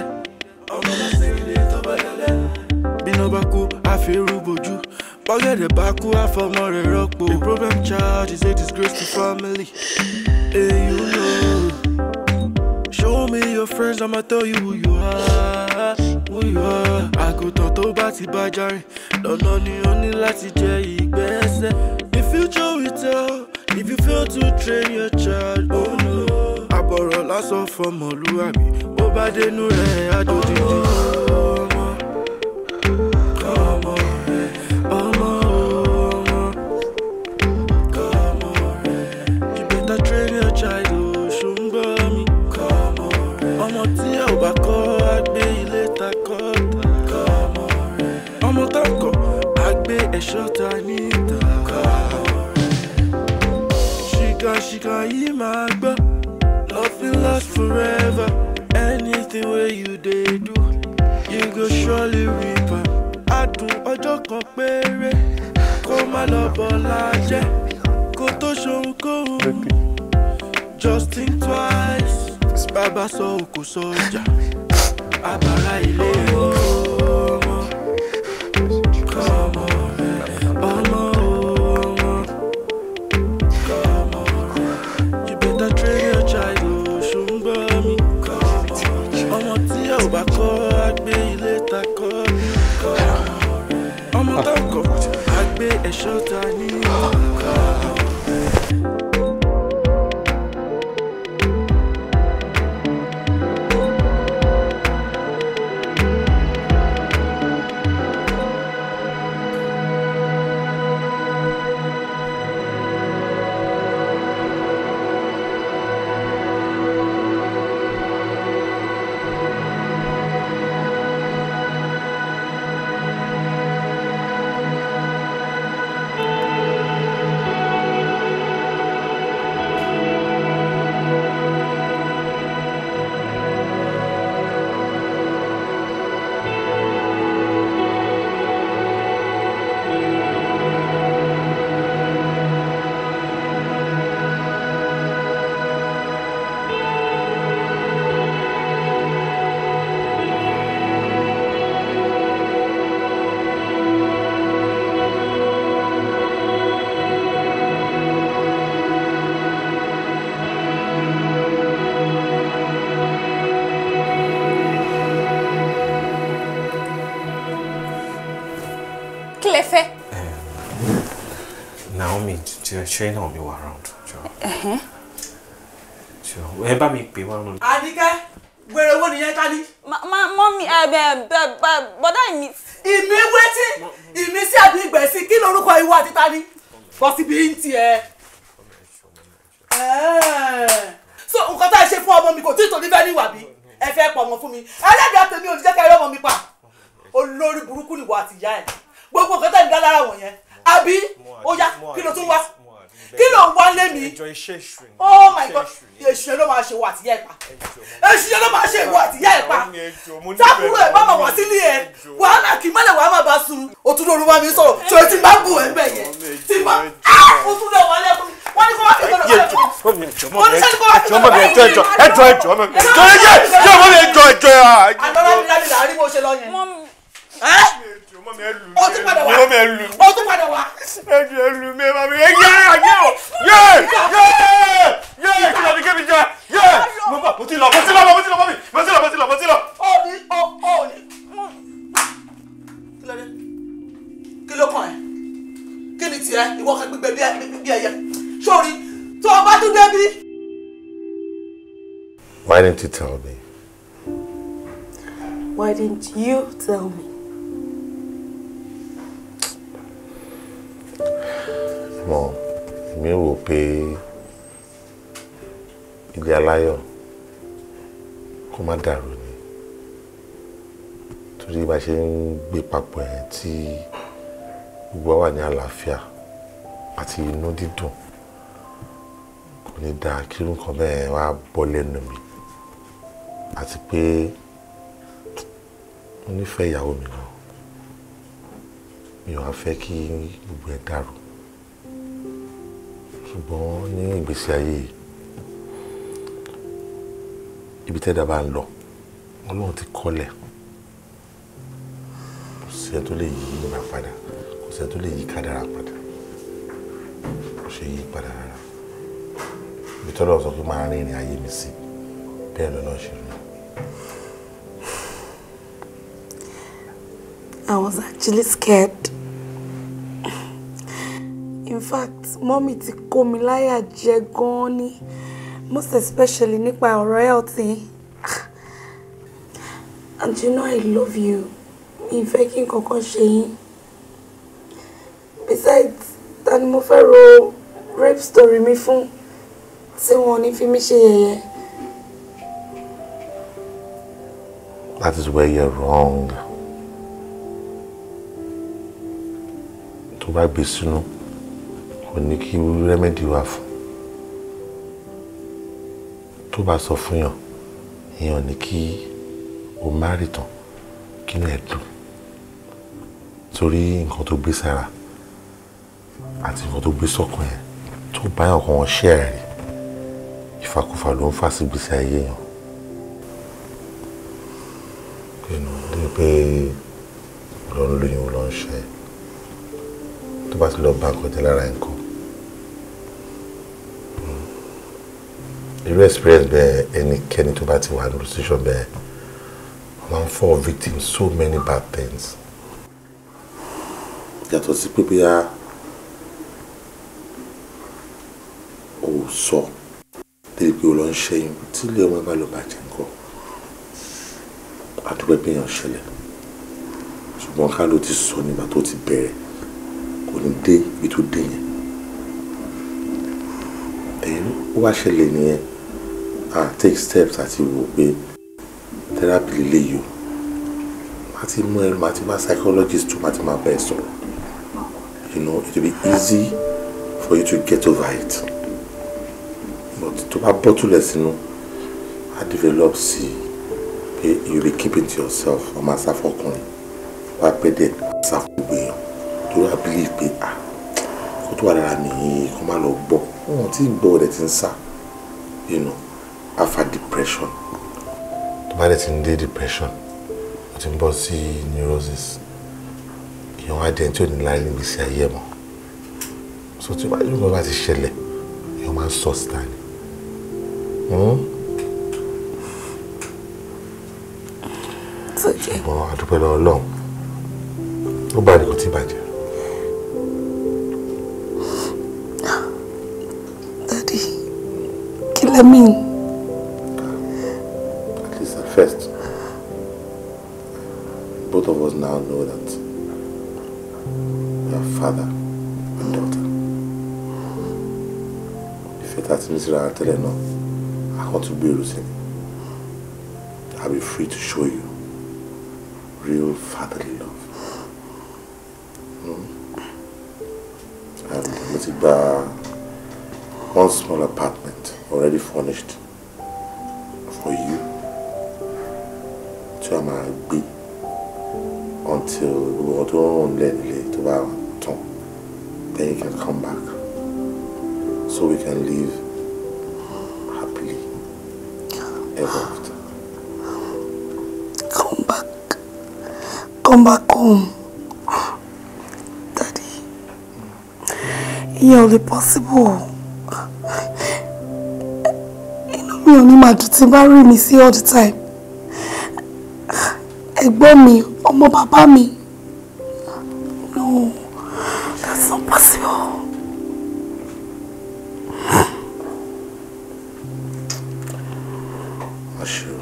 Ọmọ lásìrìlẹ̀ tọ́ba lẹ́lẹ́. Bínú bá kú, àfẹ́rù bojú. Bọ́gẹ̀dẹ̀ bá kú, àfọmọ rẹ̀ rọ́pò. A problem child is a disgrace to family. Hey, you know. Show me your friends, I'ma tell you who you are. Who you are. Àgùntàn tó bá ti bá jarin. Dandan ni ó ní láti jẹ ìgbésẹ̀. The future will tell if you fail to train your child. Oh no. Àbọ̀rọ̀ lásán fọmọlúwàbí. Bó bá dénú rẹ̀ àjòjì. Ọmọ rẹ̀, ọmọ rẹ̀. You better train your child. Ṣùgbọ́n mi. Ọmọ tí ẹ ò bá kọ́ àgbé ilé ta kọ́ ta. Ọmọ tá kọ́ àgbé ẹ̀ṣọ́ ta níta. Ṣìkà yìí máa gbọ́. Nothing lasts forever. Anything where you dey do, you go surely reap am. Adùn ọjọ́ kan péré. Kó má lọ bọ́lá jẹ́. Kó tó ṣohunkóhun. Just think twice. Bàbá sọ òkú sọjà. Àbàrà ilé ọmọ. Ọmọ rẹ̀, ọmọ ọmọ. You better train your child, ṣùgbọ́n mi. Ọmọ tí ẹ ò bá kọ́ àgbé ilé ta kọ́. Ọmọ tá kọ́ àgbé ẹ̀ṣọ́ ta ní ọkọ̀. Ṣé náà mi wà around? Ẹ bá mi pè wá lọ. Àníkẹ́, wèrè wo nìyẹn ká ní? Mọ́mí bọ́dá ìmí. Ìmí wẹ́tí, ìmí sí àbí ìgbẹ̀sí, kí lorúkọ ìwọ àti ta ní? Bọ́sibí ń tiẹ̀. So nǹkan tá ẹ ṣe fún ọmọ mi kò tí ì tó ní bẹ́ẹ̀ ní ìwà bí? Ẹ fẹ́ pọ̀ ọmọ fún mi. Ẹlẹ́dàá tèmi ò ní jẹ́ ká ẹ ọmọ mi pa. Olórí burúkú nìwọ àti ìyá ẹ̀. Gbogbo nǹkan tá ẹ ń dá lára wọ̀nyẹn. Àbí ó yá kí ló tún wá? kí ló ń wálé mi. Oh my God, èṣù ló máa ṣe wà àtìyá ẹ̀ pa. Èṣù ló máa ṣe ìwà àtìyá ẹ̀ pa. Tábùrù ẹ̀ bá máa wá sílé ẹ̀. Wàhálà kì í má lè wàá máa bá sùn. Òtún lóru bá mi sọ̀rọ̀. Ṣé tí bá bù ẹ̀ bẹ̀ yẹn? Tí bá òtún lè wọlé fún mi. Wọ́n ní kó wá fi gbọ́dọ̀ wọlé fún mi. Wọ́n ní sẹ́ni kó wá fi gbọ́dọ̀ wọlé fún mi. Àlọ́lá mi lábìlà àrí bó ṣe lọ yẹn. Ó tún padà wá. Ó tún padà wá. Ẹlù mi ẹ máa mi ẹ yẹ kí ló ní kébì jẹ yẹ mo ti lọ. Kí ló kàn ẹ́? Kí ni tiẹ̀? Ìwọ kan gbígbẹ bí ẹyẹ. Sórí tó o bá tún débi. Why didn't you tell me? Why didn't you tell me? Mom, mi rò pé ilé aláyọ̀ kó má dàrú ni. Torí bá ṣe ń gbé papọ̀ ẹ̀ tí gbogbo wà ní àlàáfíà àti inú dídùn kò ní dáa kí nǹkan bẹ́ẹ̀ wá bọ́ lẹ́nu mi. Àti pé mo nífẹ̀ẹ́ ìyàwó mi gan. Mi ò wá fẹ́ kí gbogbo ẹ̀ dàrú. Ṣùgbọ́n ní ìgbésí ayé ibi tẹ́dá bá ń lọ Ọlọ́run ti kọ́lẹ̀. Kò sí ẹ tó lè yí ìgbà padà, kò sí ẹ tó lè yí kádàrá padà. Kò ṣe yí padà rárá. Ibi tọ́lọ́ sọ pé máa rìn ìrìn ayé mi sí bẹ́ẹ̀ lọ́nà ṣe rí. I was actually scared. In fact, mommy ti kó mi láyà jẹ gan ni, most especially nípa ọ̀rọ̀ health. And you know I love you. Mi fẹ́ kí nǹkan ṣe yín. Besides, ta ni mo fẹ́ ro rape story mi fún tí wọ́n ní fi mí ṣe yẹ̀yẹ́. That is where you're wrong. Tó bá gbé sínú kò ní kí rẹ́mẹ́dì wà fún. Tó bá sọ fún yàn, èèyàn ní kí o má rí tán kí ní ẹ̀dùn. Torí nǹkan tó gbé sára àti nǹkan tó gbé sọ́kàn yẹn tó bá yàn kan wọ́n ṣe ẹ̀rí ìfàkúfà ló ń fà sí gbèsè ayé yàn. Dé pé lọ ń lóyún lọ ń ṣe tó bá ti lọ bá nǹkan jẹ́ lára nǹkan. Irú experience bẹ́ẹ̀ ẹnikẹ́ni tó bá ti wà ní position bẹ́ẹ̀ wọ́n máa ń fall victim so many bad things. Yàtọ̀ sí pé bóyá o sọ débi pé o lọ ń ṣẹ́yìn tí ilé ọmọ bá lọ bàjẹ́ nǹkan àdúgbò pé èèyàn ṣẹlẹ̀ ṣùgbọ́n ká ló ti sọ nígbà tó ti bẹ̀rẹ̀ kò ní dé ibi tó dé yẹn. Ó wá ṣẹlẹ̀ nìyẹn take steps àti wò pé therapy lè yọ àti mú ẹnu àti bá psychologist tó máa ti máa bẹ́ẹ̀ sọ̀rọ̀. You know, it will be easy for you to get over it. But to bá bottle sínú, I develop see you be keeping to yourself. Ọmọ asafọkùnrin wá pẹ́ dẹ̀ asafọgbé yàn. To I believe pé kó tó wà lára mi kó má lọ gbọ́. Wọ́n ti gbọ́ rẹ̀ ti ń sá. You know, after depression. Tó bá dẹ̀ ti ń dé depression, ó ti ń bọ́ sí neurosis. Èèyàn wá dẹ̀ tí ò ní láyé níbi sí ayé mọ́. So tí wọ́n bá ti ṣẹlẹ̀, èèyàn máa ń sọ síta ni. Ṣùgbọ́n àdúpẹ́ lọ́wọ́ Ọlọ́run ó bá nìkan tí bàjẹ́. Daddy, kí lẹ mean? At least at first, both of us now know that we are father and daughter. Ìfẹ́ tá a ti ní síra tẹ́lẹ̀ náà, I want to be rooted. I'll be free to show you real fatherly love. And mo ti gba one small apartment already furnished for you to be until we go to then you can come back so we can live happily ever after. Come back home, Daddy. It's only possible. Mi ò ní máa dùn tí bá rí mi sí all the time. Ẹ̀gbọ́n mi, ọmọ bàbá mi. No, that's not possible. Ashu,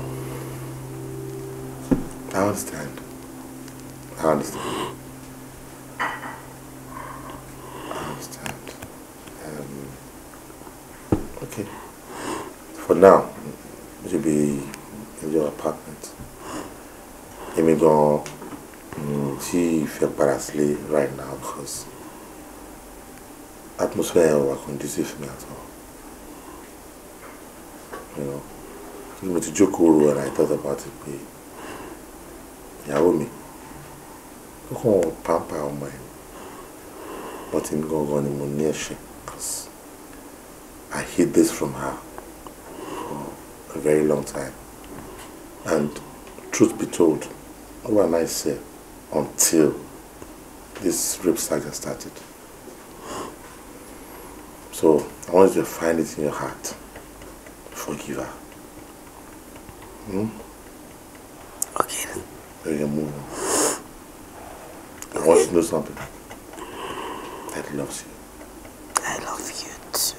I understand. I understand. Okay. For now, it will be in your apartment. Let me go see if you're parasleep right now because atmosphere is conducive for me at all. You know, I went to Jokoro and I thought about it. Yaomi, go pamper on mine, but in go on in because I hid this from her for a very long time. And truth be told, what am I say until this rape saga started? So I want you to find it in your heart. Forgive her. Okay then. So you can move on. I want you to know something. That loves you. I love you too.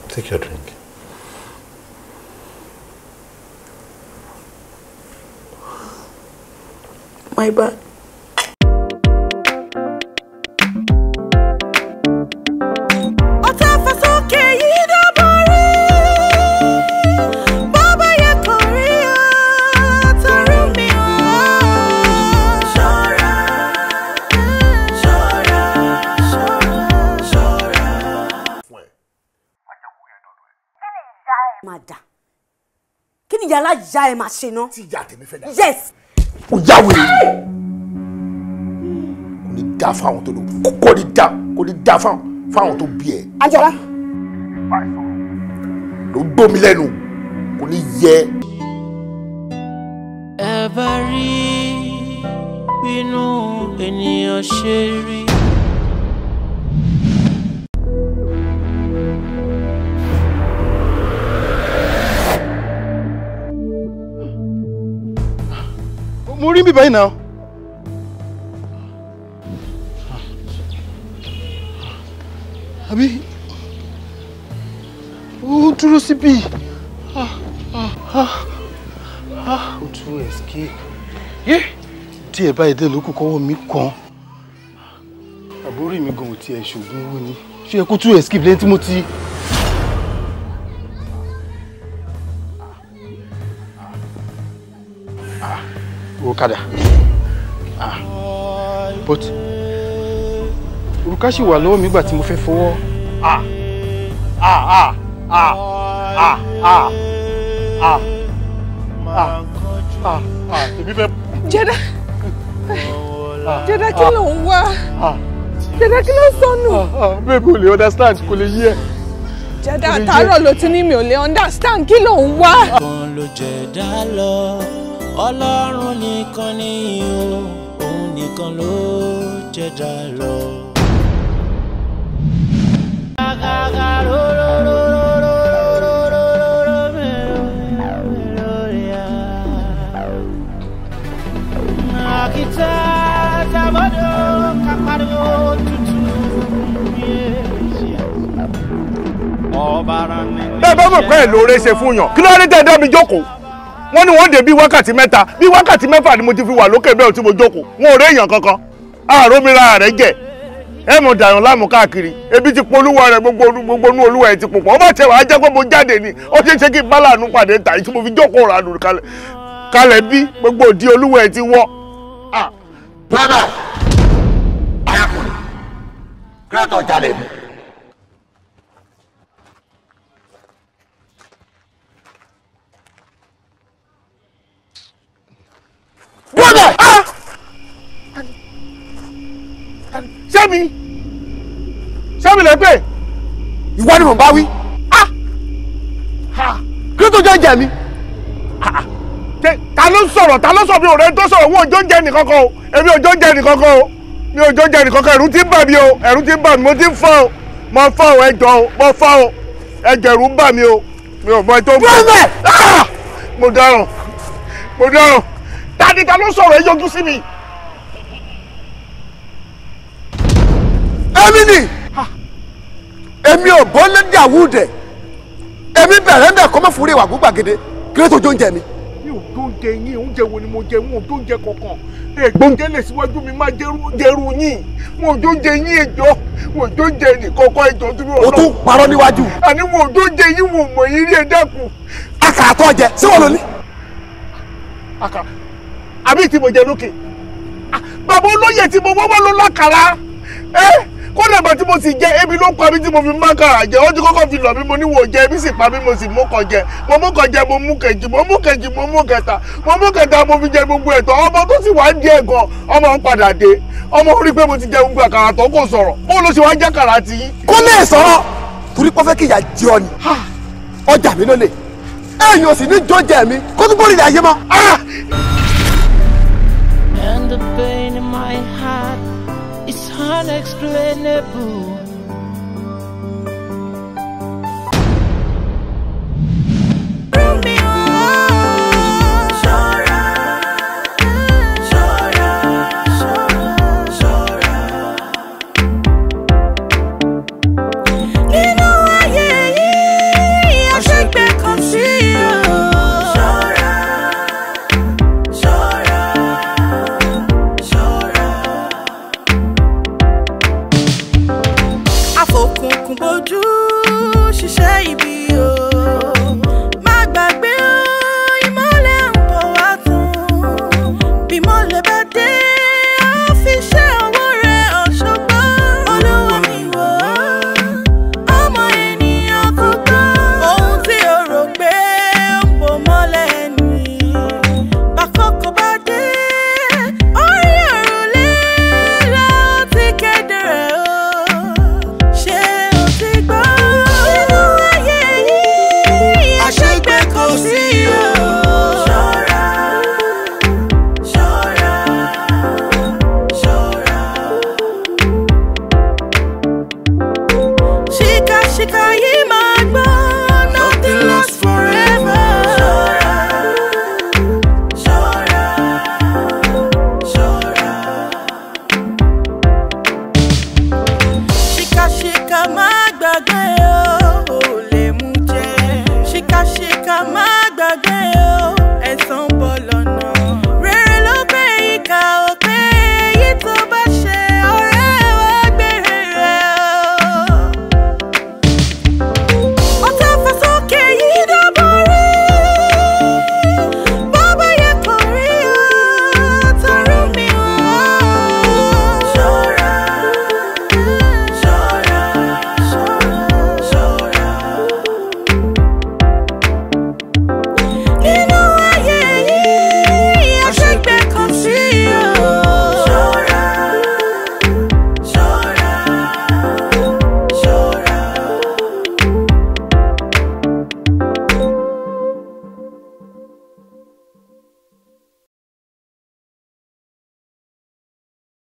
Take your drink. My bad. Kí ni yàrá ìyá ẹ máa ṣe ná? Tí ìyá tèmi fẹ́ dá. Yes. Ó yá wèrè. Kò ní dá fáwọn tó lò. Kò ní dá fáwọn tó bí ẹ. Anjola. Ló gbómi lẹ́nu. Kò ní yẹ. Ẹ bá rí bínú ènìyàn ṣe rí. Mo rí bíbá yìí náà. Àbí ó dúró síbí. Ó tún escape. Díẹ̀ báyìí dé lókù kọ́wọ́ mi kan. Àbúrò mi gan ò tiẹ̀ ṣògùn owó ni. Ṣé ẹ kó tún escape lẹ́yìn tí mo ti. Òrùkadà. But òrùka ṣì wà lọ́wọ́ mi gbà tí mo fẹ́ fọwọ́. Jẹ́dá kí ló ń wá? Jẹ́dá kí ló sọnù? Baby ò lè understand, kò lè yé ẹ. Jẹ́dá àtàárọ̀ ló ti ní mi ò lè understand, kí ló ń wá? Kan ló jẹ̀dá lọ, Ọlọ́run nìkan ni òun nìkan ló jẹ̀dá lọ. Bẹ́ẹ̀ bá mọ̀ pé ẹ̀ lóore ṣe fún yàn, kí ló dé tẹ́ mi jókòó? Wọ́n ní wọ́n dé bí wákàtí mẹ́ta, bí wákàtí mẹ́fà ni mo ti fi wà lókè bẹ́ẹ̀ tí mo jókòó. Wọn ò rí èèyàn kankan. Àárò mi ra rẹ̀ jẹ́. Ẹ mọ̀ dàyàn láàmú káàkiri. Ebi ti polúwa rẹ̀ gbogbo inú olúwa ẹ̀ ti pòpọ̀. Ọba tẹ̀ wá jẹ́ pé mo jáde ni. Ó ṣe é ṣe kí n bá láàánú pàdé tàyí tí mo fi jókòó ra lù kalẹ̀ bí gbogbo òdi olúwa ẹ̀ ti wọ́. Bàbá, arákùnrin, Kílódé jalè mi. Bọ́dẹ̀! Sẹ́mi lè pè. Ìwọ ni mò ń bá wí. Kílódé jẹ́ jẹ́ mi. Ta ló sọ̀rọ̀ bí ọ̀rẹ́ tó sọ̀rọ̀ wọ́n òjò jẹ́ nìkankan o. Èmi òjò jẹ́ nìkankan o. Mi òjò jẹ́ nìkankan ẹ̀rù ti ń bà mí o. Ẹ̀rù ti ń bà mí mo ti ń fọ́ o. Mo fọ́ o ẹjọ́ o. Mo fọ́ o. Ẹ̀jẹ̀ ẹ̀rù ń bà mí o. Mi ò mọ ẹ tó ń bọ̀. Mo dáràn. Ta ló sọ̀rọ̀ ẹ yọjú sí mi. Èmi ni. Èmi ò bọ́ lẹ́dí àwùdẹ̀. Èmi bẹ̀rẹ̀ ń bẹ̀ kọ́ mọ́ fúri ìwà gbàgede. Kí ló tó jó ń jẹ mi? Mi ò tó ń jẹ yín, oúnjẹ wo ni mo jẹ? Mo ò tó ń jẹ kankan. Ẹ̀gbọ́njẹ lè síwájú mi máa jẹ́rú yín. Mo ò tó ń jẹ yín ẹjọ́. Mo ò tó ń jẹ nìkankan ẹjọ́ tí mo lọ. O tún parọ́ níwájú. Àní mo ò tó ń jẹ yín, mo mọ̀ yín rí ẹ dákun. Àkàrà tó jẹ, sí wọn ló ní. Àkàrà. Àbí tí mo jẹ lókè. Bàbá olóyè tí mo wọ́wọ́ ló lákàrà. Kódà bá tí mo sì jẹ ebi ló pa mí tí mo fi má kàrà jẹ. Ó ti kọ́kọ́ fi lọ̀ mí mo ní wò jẹ ebi sì pa mí mo sì mú kọ jẹ. Mo mú kọ jẹ mo mú kejì mo mú kejì mo mú kẹta. Mo mú kẹta mo fi jẹ gbogbo ẹ̀tọ́. Ọmọ tó sì wá ń díẹ̀ gan ọmọ ń padà dé. Ọmọ rí pé mo ti jẹ gbogbo àkàrà tó kò sọ̀rọ̀. Bó ló ṣe wá jẹ́ kàrà ti yín. Kó lè sọ̀rọ̀ torí pé fẹ́ kí ìyá jẹ ọ ni. Ọjà mi ló lè. Ẹ̀yin ò sì ní jọ jẹ mi kó tó bórí ìyá mọ́. And the pain in my heart is unexplainable.